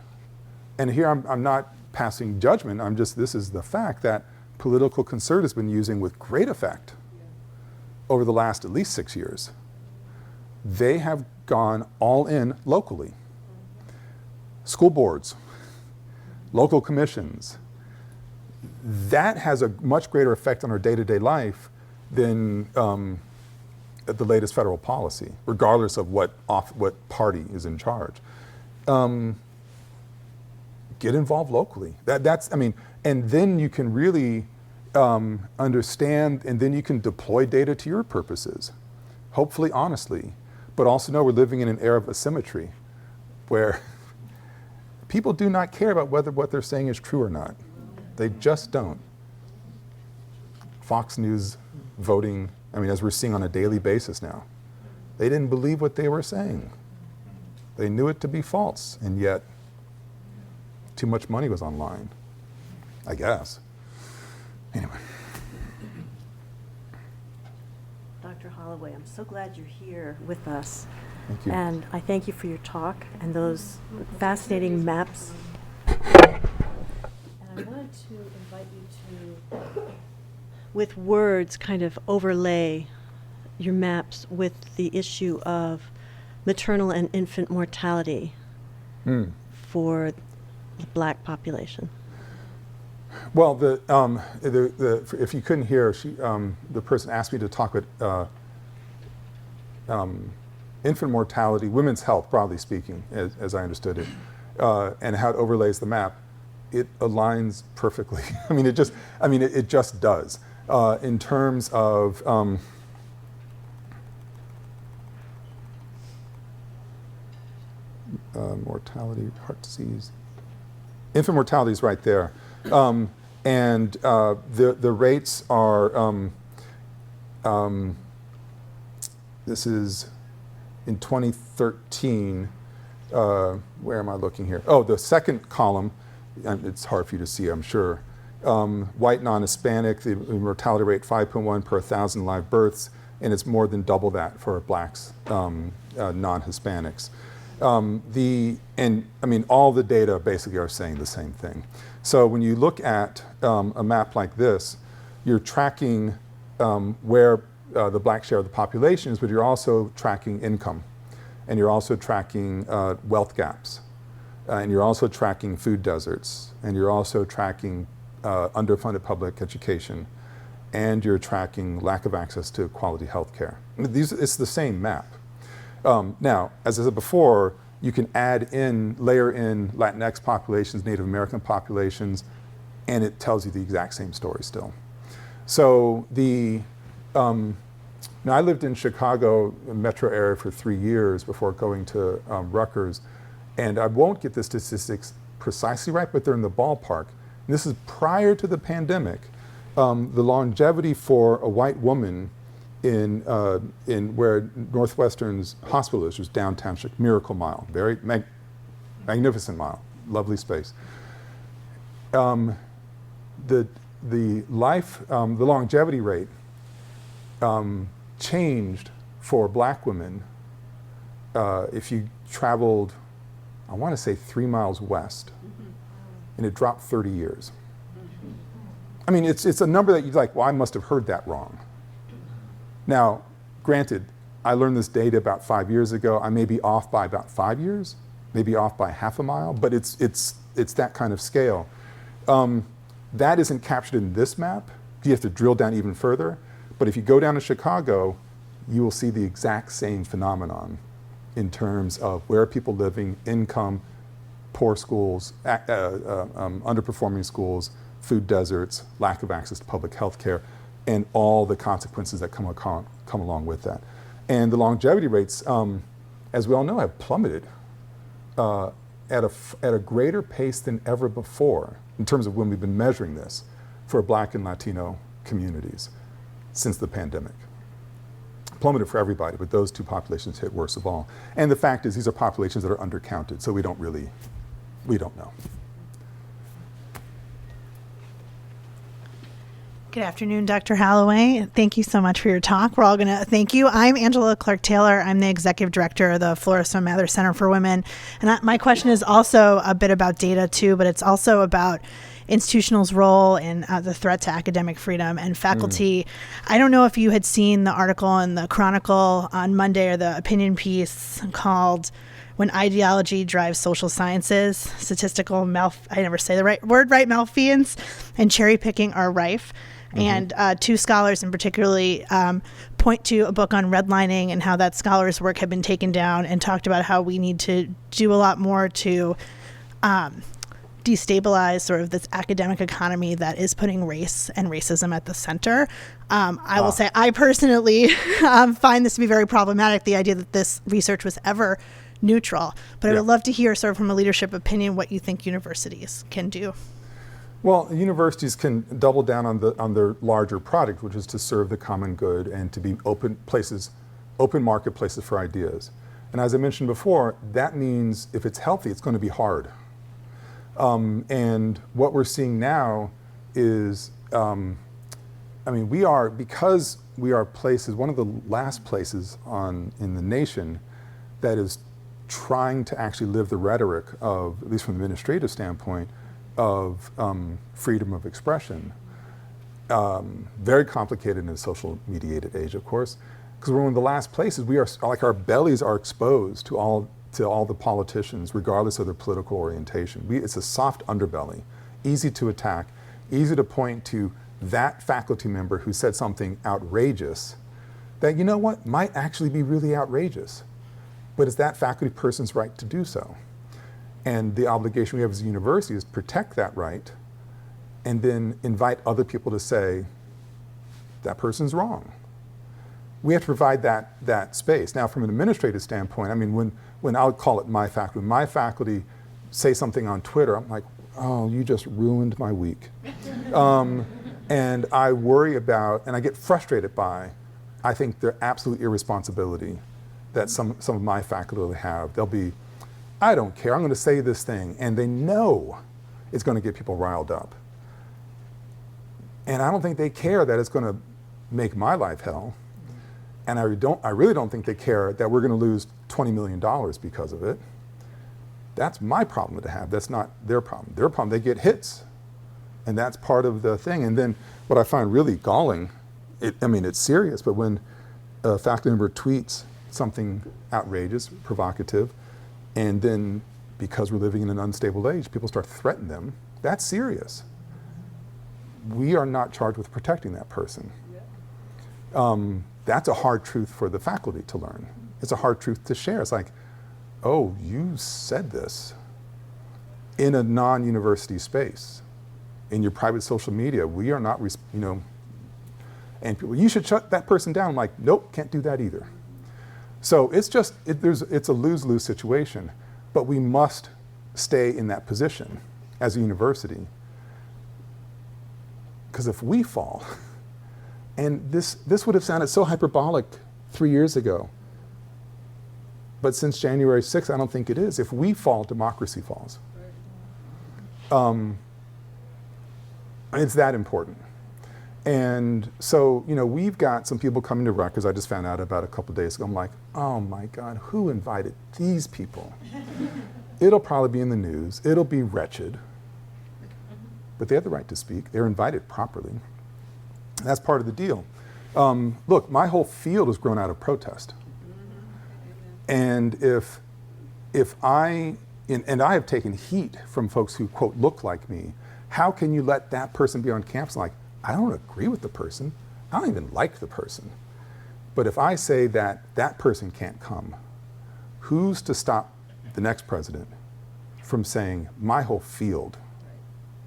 And here I'm not passing judgment, this is the fact that political concert has been using with great effect over the last at least 6 years. They have gone all in locally. School boards, local commissions, that has a much greater effect on our day-to-day life than the latest federal policy, regardless of what party is in charge. Get involved locally. And then you can really understand, and then you can deploy data to your purposes, hopefully honestly, but also know we're living in an era of asymmetry where people do not care about whether what they're saying is true or not. They just don't. Fox News voting, as we're seeing on a daily basis now, they didn't believe what they were saying. They knew it to be false, and yet too much money was online, I guess. Anyway. Dr. Holloway, I'm so glad you're here with us. Thank you. And I thank you for your talk and those fascinating maps. And I wanted to invite you to, with words, kind of overlay your maps with the issue of maternal and infant mortality for the Black population. Well, if you couldn't hear, the person asked me to talk about infant mortality, women's health, broadly speaking, as I understood it, and how it overlays the map. It aligns perfectly. It just does. In terms of mortality, heart disease, infant mortality is right there. And the rates are, this is in 2013, where am I looking here? Oh, the second column, it's hard for you to see, I'm sure. White non-Hispanic, the mortality rate 5.1 per 1,000 live births, and it's more than double that for Blacks, non-Hispanics. All the data basically are saying the same thing. So when you look at a map like this, you're tracking where the Black share of the population is, but you're also tracking income, and you're also tracking wealth gaps, and you're also tracking food deserts, and you're also tracking underfunded public education, and you're tracking lack of access to quality health care. It's the same map. Now, as I said before, you can layer in Latinx populations, Native American populations, and it tells you the exact same story still. So now I lived in Chicago metro area for 3 years before going to Rutgers, and I won't get the statistics precisely right, but they're in the ballpark. And this is prior to the pandemic. The longevity for a white woman in where Northwestern's hospital is, which is downtown Miracle Mile, very magnificent mile, lovely space. The longevity rate changed for black women if you traveled, I want to say 3 miles west, and it dropped 30 years. I mean, it's a number that you're like, well, I must have heard that wrong. Now, granted, I learned this data about 5 years ago. I may be off by about 5 years, maybe off by half a mile, but it's that kind of scale. That isn't captured in this map. You have to drill down even further. But if you go down to Chicago, you will see the exact same phenomenon in terms of where are people living, income, poor schools, underperforming schools, food deserts, lack of access to public health care, and all the consequences that come along with that. And the longevity rates, as we all know, have plummeted at a greater pace than ever before in terms of when we've been measuring this for Black and Latino communities since the pandemic. Plummeted for everybody, but those two populations hit worst of all. And the fact is, these are populations that are undercounted, so we don't know. Good afternoon, Dr. Holloway. Thank you so much for your talk. We're all going to thank you. I'm Angela Clark-Taylor. I'm the executive director of the Flora Stone Mather Center for Women. And my question is also a bit about data too, but it's also about institutional's role in the threat to academic freedom and faculty. I don't know if you had seen the article in the Chronicle on Monday or the opinion piece called "When Ideology Drives Social Sciences, Statistical malfeasance and Cherry Picking Are Rife." And two scholars in particularly point to a book on redlining and how that scholar's work had been taken down, and talked about how we need to do a lot more to destabilize sort of this academic economy that is putting race and racism at the center. I will say I personally find this to be very problematic, the idea that this research was ever neutral. But I would love to hear sort of from a leadership opinion what you think universities can do. Well, universities can double down on their larger product, which is to serve the common good and to be open marketplaces for ideas. And as I mentioned before, that means if it's healthy, it's going to be hard. And what we're seeing now is, because we are places, one of the last places in the nation that is trying to actually live the rhetoric of, at least from the administrative standpoint, of freedom of expression. Very complicated in a social mediated age, of course, because we're one of the last places. We are, like, our bellies are exposed to all the politicians, regardless of their political orientation. It's a soft underbelly, easy to attack, easy to point to that faculty member who said something outrageous that, you know what, might actually be really outrageous, but it's that faculty person's right to do so. And the obligation we have as a university is protect that right and then invite other people to say, that person's wrong. We have to provide that space. Now, from an administrative standpoint, when I'll call it my faculty say something on Twitter, I'm like, oh, you just ruined my week. And I worry about, and I get frustrated by, I think the absolute irresponsibility that some of my faculty will have. They'll be, I don't care, I'm going to say this thing, and they know it's going to get people riled up. And I don't think they care that it's going to make my life hell. And I really don't think they care that we're going to lose $20 million because of it. That's my problem to have. That's not their problem. Their problem, they get hits. And that's part of the thing. And then what I find really galling, it's serious, but when a faculty member tweets something outrageous, provocative, and then because we're living in an unstable age, people start threatening them, that's serious. We are not charged with protecting that person. That's a hard truth for the faculty to learn. It's a hard truth to share. It's like, oh, you said this in a non-university space, in your private social media. We are not, and people, you should shut that person down. Like, nope, can't do that either. So it's a lose-lose situation, but we must stay in that position as a university. Because if we fall, and this would have sounded so hyperbolic 3 years ago, but since January 6th, I don't think it is. If we fall, democracy falls. It's that important. And so, we've got some people coming to Rutgers. I just found out about a couple days ago. I'm like, oh my God, who invited these people? It'll probably be in the news. It'll be wretched. But they have the right to speak. They're invited properly. That's part of the deal. Look, my whole field has grown out of protest. And if I have taken heat from folks who, quote, look like me, how can you let that person be on campus? Like, I don't agree with the person. I don't even like the person. But if I say that that person can't come, who's to stop the next president from saying my whole field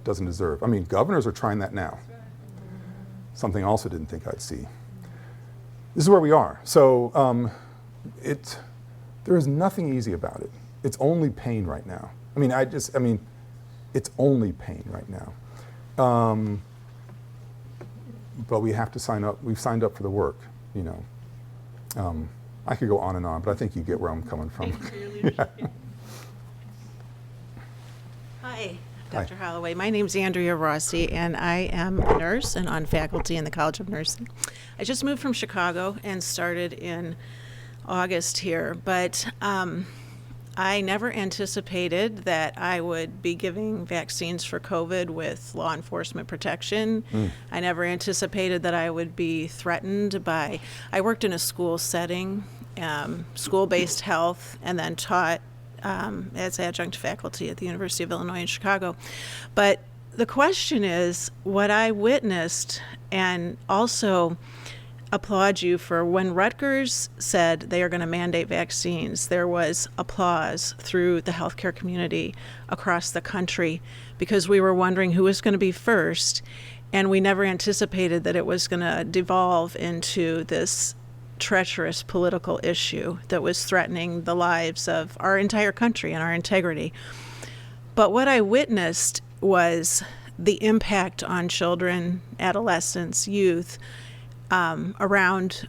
doesn't deserve? I mean, governors are trying that now. Something I also didn't think I'd see. This is where we are. So there is nothing easy about it. It's only pain right now. It's only pain right now. But we have to sign up. We've signed up for the work, I could go on and on, but I think you get where I'm coming from. Yeah. Hi, Dr. Holloway. My name's Andrea Rossi, and I am a nurse and on faculty in the College of Nursing. I just moved from Chicago and started in August here, but I never anticipated that I would be giving vaccines for COVID with law enforcement protection. I never anticipated that I would be threatened by, I worked in a school setting, school-based health, and then taught as adjunct faculty at the University of Illinois in Chicago. But the question is, what I witnessed, and also applaud you for when Rutgers said they are going to mandate vaccines, there was applause through the healthcare community across the country because we were wondering who was going to be first, and we never anticipated that it was going to devolve into this treacherous political issue that was threatening the lives of our entire country and our integrity. But what I witnessed was the impact on children, adolescents, youth, around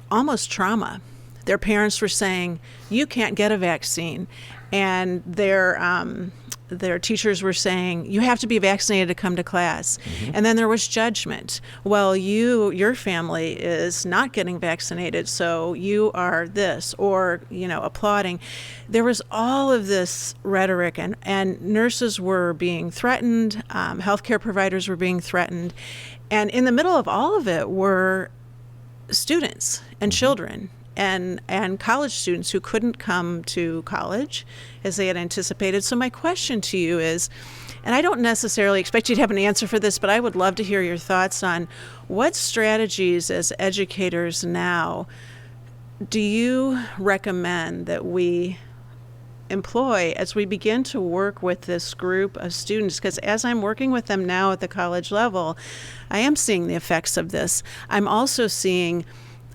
almost trauma. Their parents were saying, you can't get a vaccine. And their teachers were saying, you have to be vaccinated to come to class. And then there was judgment. Well, your family is not getting vaccinated, so you are this, or, applauding. There was all of this rhetoric, and nurses were being threatened, healthcare providers were being threatened. And in the middle of all of it were students and children and college students who couldn't come to college as they had anticipated. So my question to you is, and I don't necessarily expect you to have an answer for this, but I would love to hear your thoughts on what strategies as educators now do you recommend that we employ as we begin to work with this group of students? Because as I'm working with them now at the college level, I am seeing the effects of this. I'm also seeing,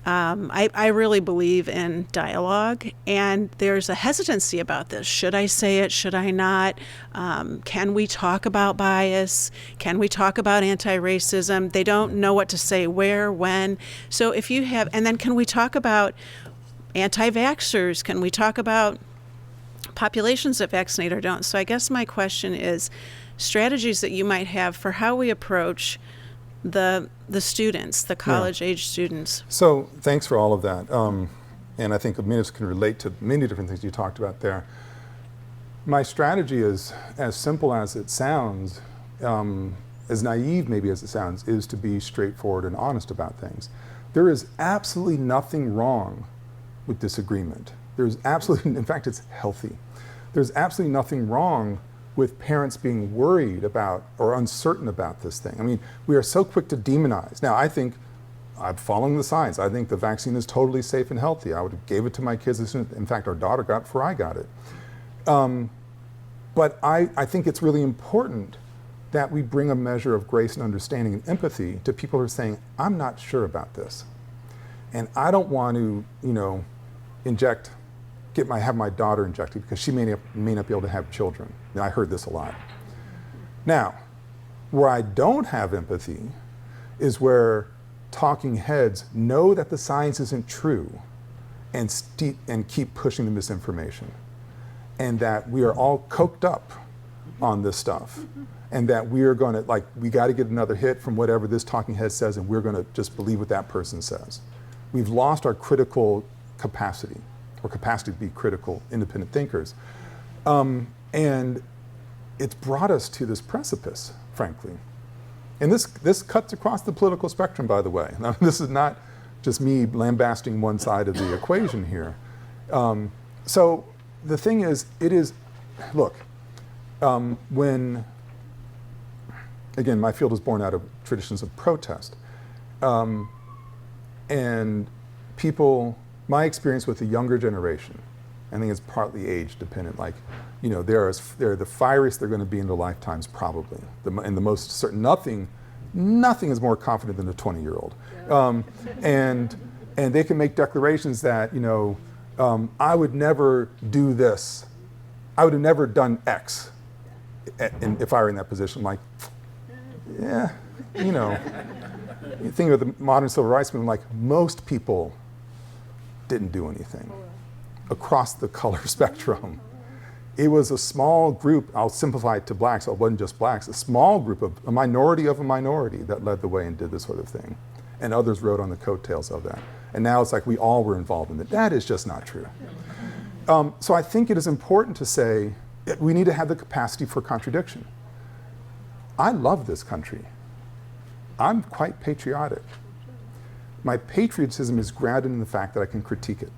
I really believe in dialogue, and there's a hesitancy about this. Should I say it? Should I not? Can we talk about bias? Can we talk about anti-racism? They don't know what to say, where, when. So if you have, and then can we talk about anti-vaxxers? Can we talk about populations that vaccinate or don't? So I guess my question is strategies that you might have for how we approach the students, the college-age students. So thanks for all of that. And I think many of us can relate to many different things you talked about there. My strategy is as simple as it sounds, as naive maybe as it sounds, is to be straightforward and honest about things. There is absolutely nothing wrong with disagreement. There's absolutely, in fact, it's healthy. There's absolutely nothing wrong with parents being worried about or uncertain about this thing. I mean, we are so quick to demonize. Now, I think I'm following the science. I think the vaccine is totally safe and healthy. I would have gave it to my kids as soon as, in fact, our daughter got it before I got it. But I think it's really important that we bring a measure of grace and understanding and empathy to people who are saying, I'm not sure about this. And I don't want to, have my daughter injected because she may not be able to have children. And I heard this a lot. Now, where I don't have empathy is where talking heads know that the science isn't true and keep pushing the misinformation. and that we are all coked up on this stuff, and that we are going to, like, we got to get another hit from whatever this talking head says, and we're going to just believe what that person says. We've lost our critical capacity, or capacity to be critical, independent thinkers. And it's brought us to this precipice, frankly. And this cuts across the political spectrum, by the way. Now, this is not just me lambasting one side of the equation here. So the thing is, look, when, again, my field is born out of traditions of protest. And people, my experience with the younger generation, I think it's partly age dependent. Like, you know, they're the fieriest they're going to be in their lifetimes, probably. And the most certain, nothing is more confident than a 20-year-old. And they can make declarations that, you know, I would never do this. I would have never done X if I were in that position. Like, yeah, you know. You think of the modern civil rights movement, like, most people didn't do anything across the color spectrum. It was a small group, I'll simplify it to blacks, so it wasn't just blacks, a small group of a minority that led the way and did this sort of thing. And others rode on the coattails of that. And now it's like we all were involved in it. That is just not true. So I think it is important to say that we need to have the capacity for contradiction. I love this country. I'm quite patriotic. My patriotism is grounded in the fact that I can critique it.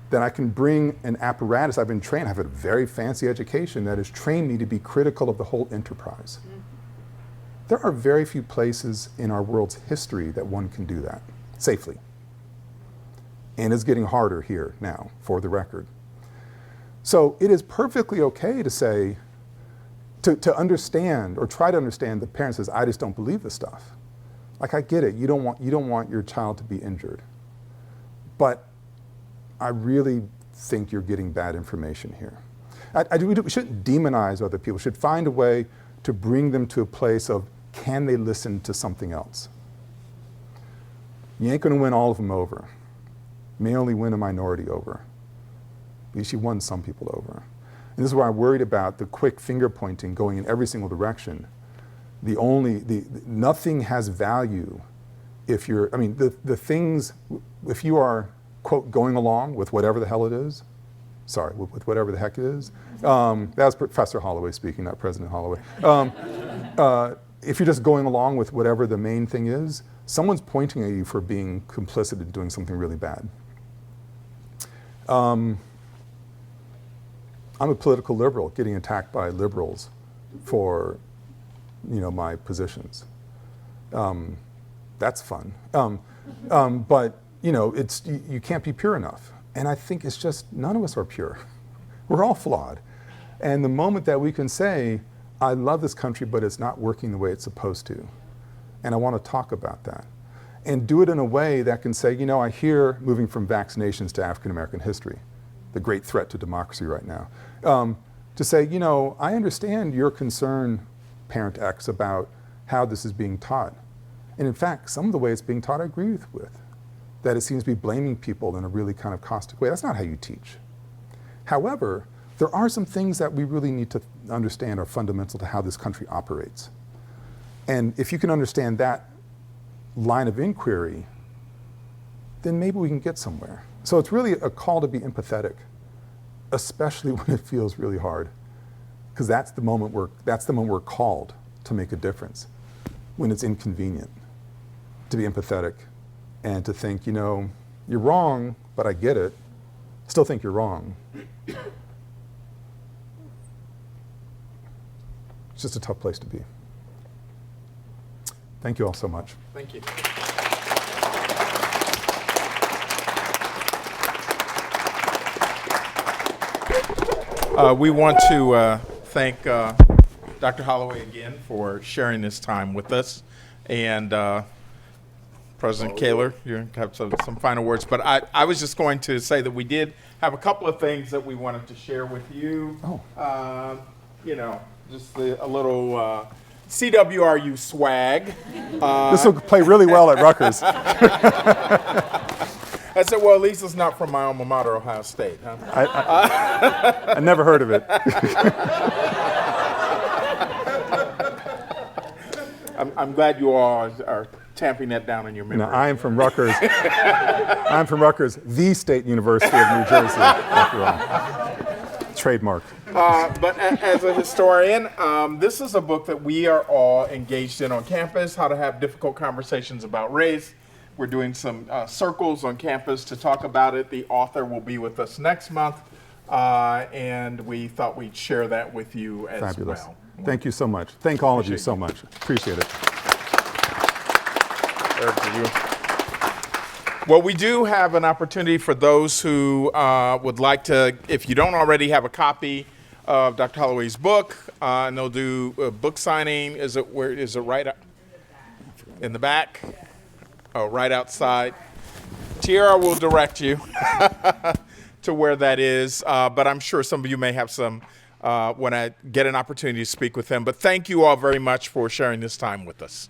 That I can bring an apparatus, I've been trained, I've had a very fancy education that has trained me to be critical of the whole enterprise. There are very few places in our world's history that one can do that safely. And it's getting harder here now, for the record. So it is perfectly okay to say, to understand or try to understand the parent says, I just don't believe this stuff. Like, I get it, you don't want your child to be injured. But I really think you're getting bad information here. We shouldn't demonize other people. We should find a way to bring them to a place of, can they listen to something else? You ain't gonna win all of them over. You may only win a minority over. At least you won some people over. And this is why I'm worried about the quick finger pointing going in every single direction. Nothing has value if you're, if you are, quote, going along with whatever the hell it is, with whatever the heck it is. That was Professor Holloway speaking, not President Holloway. If you're just going along with whatever the main thing is, someone's pointing at you for being complicit in doing something really bad. I'm a political liberal getting attacked by liberals for, my positions. That's fun. But, you can't be pure enough. And I think it's just, none of us are pure. We're all flawed. And the moment that we can say, I love this country, but it's not working the way it's supposed to, and I want to talk about that, and do it in a way that can say, I hear, moving from vaccinations to African American history, the great threat to democracy right now, to say, I understand your concern, Parent X, about how this is being taught. And in fact, some of the way it's being taught I agree with. That it seems to be blaming people in a really kind of caustic way. That's not how you teach. However, there are some things that we really need to understand are fundamental to how this country operates. And if you can understand that line of inquiry, then maybe we can get somewhere. So it's really a call to be empathetic, especially when it feels really hard, because that's the moment we're called to make a difference, when it's inconvenient, to be empathetic and to think, you're wrong, but I get it. Still think you're wrong. It's just a tough place to be. Thank you all so much. Thank you. We want to thank Dr. Holloway again for sharing this time with us. And President Kaler, you have some final words. But I was just going to say that we did have a couple of things that we wanted to share with you. Just a little CWRU swag. This will play really well at Rutgers. I said, well, at least it's not from my alma mater, Ohio State, huh? I never heard of it. I'm glad you all are tamping that down in your memory. No, I am from Rutgers. I'm from Rutgers, the State University of New Jersey, after all. Trademark. But as a historian, this is a book that we are all engaged in on campus, How to Have Difficult Conversations About Race. We're doing some circles on campus to talk about it. The author will be with us next month, and we thought we'd share that with you as Fabulous. well. Thank you so much. Thank all of you so much. Appreciate it. Well, we do have an opportunity for those who would like to, if you don't already have a copy of Dr. Holloway's book, and they'll do a book signing. Is it right in the back? Oh, right outside. Tiara will direct you to where that is, but I'm sure some of you may have some when I get an opportunity to speak with them. But thank you all very much for sharing this time with us.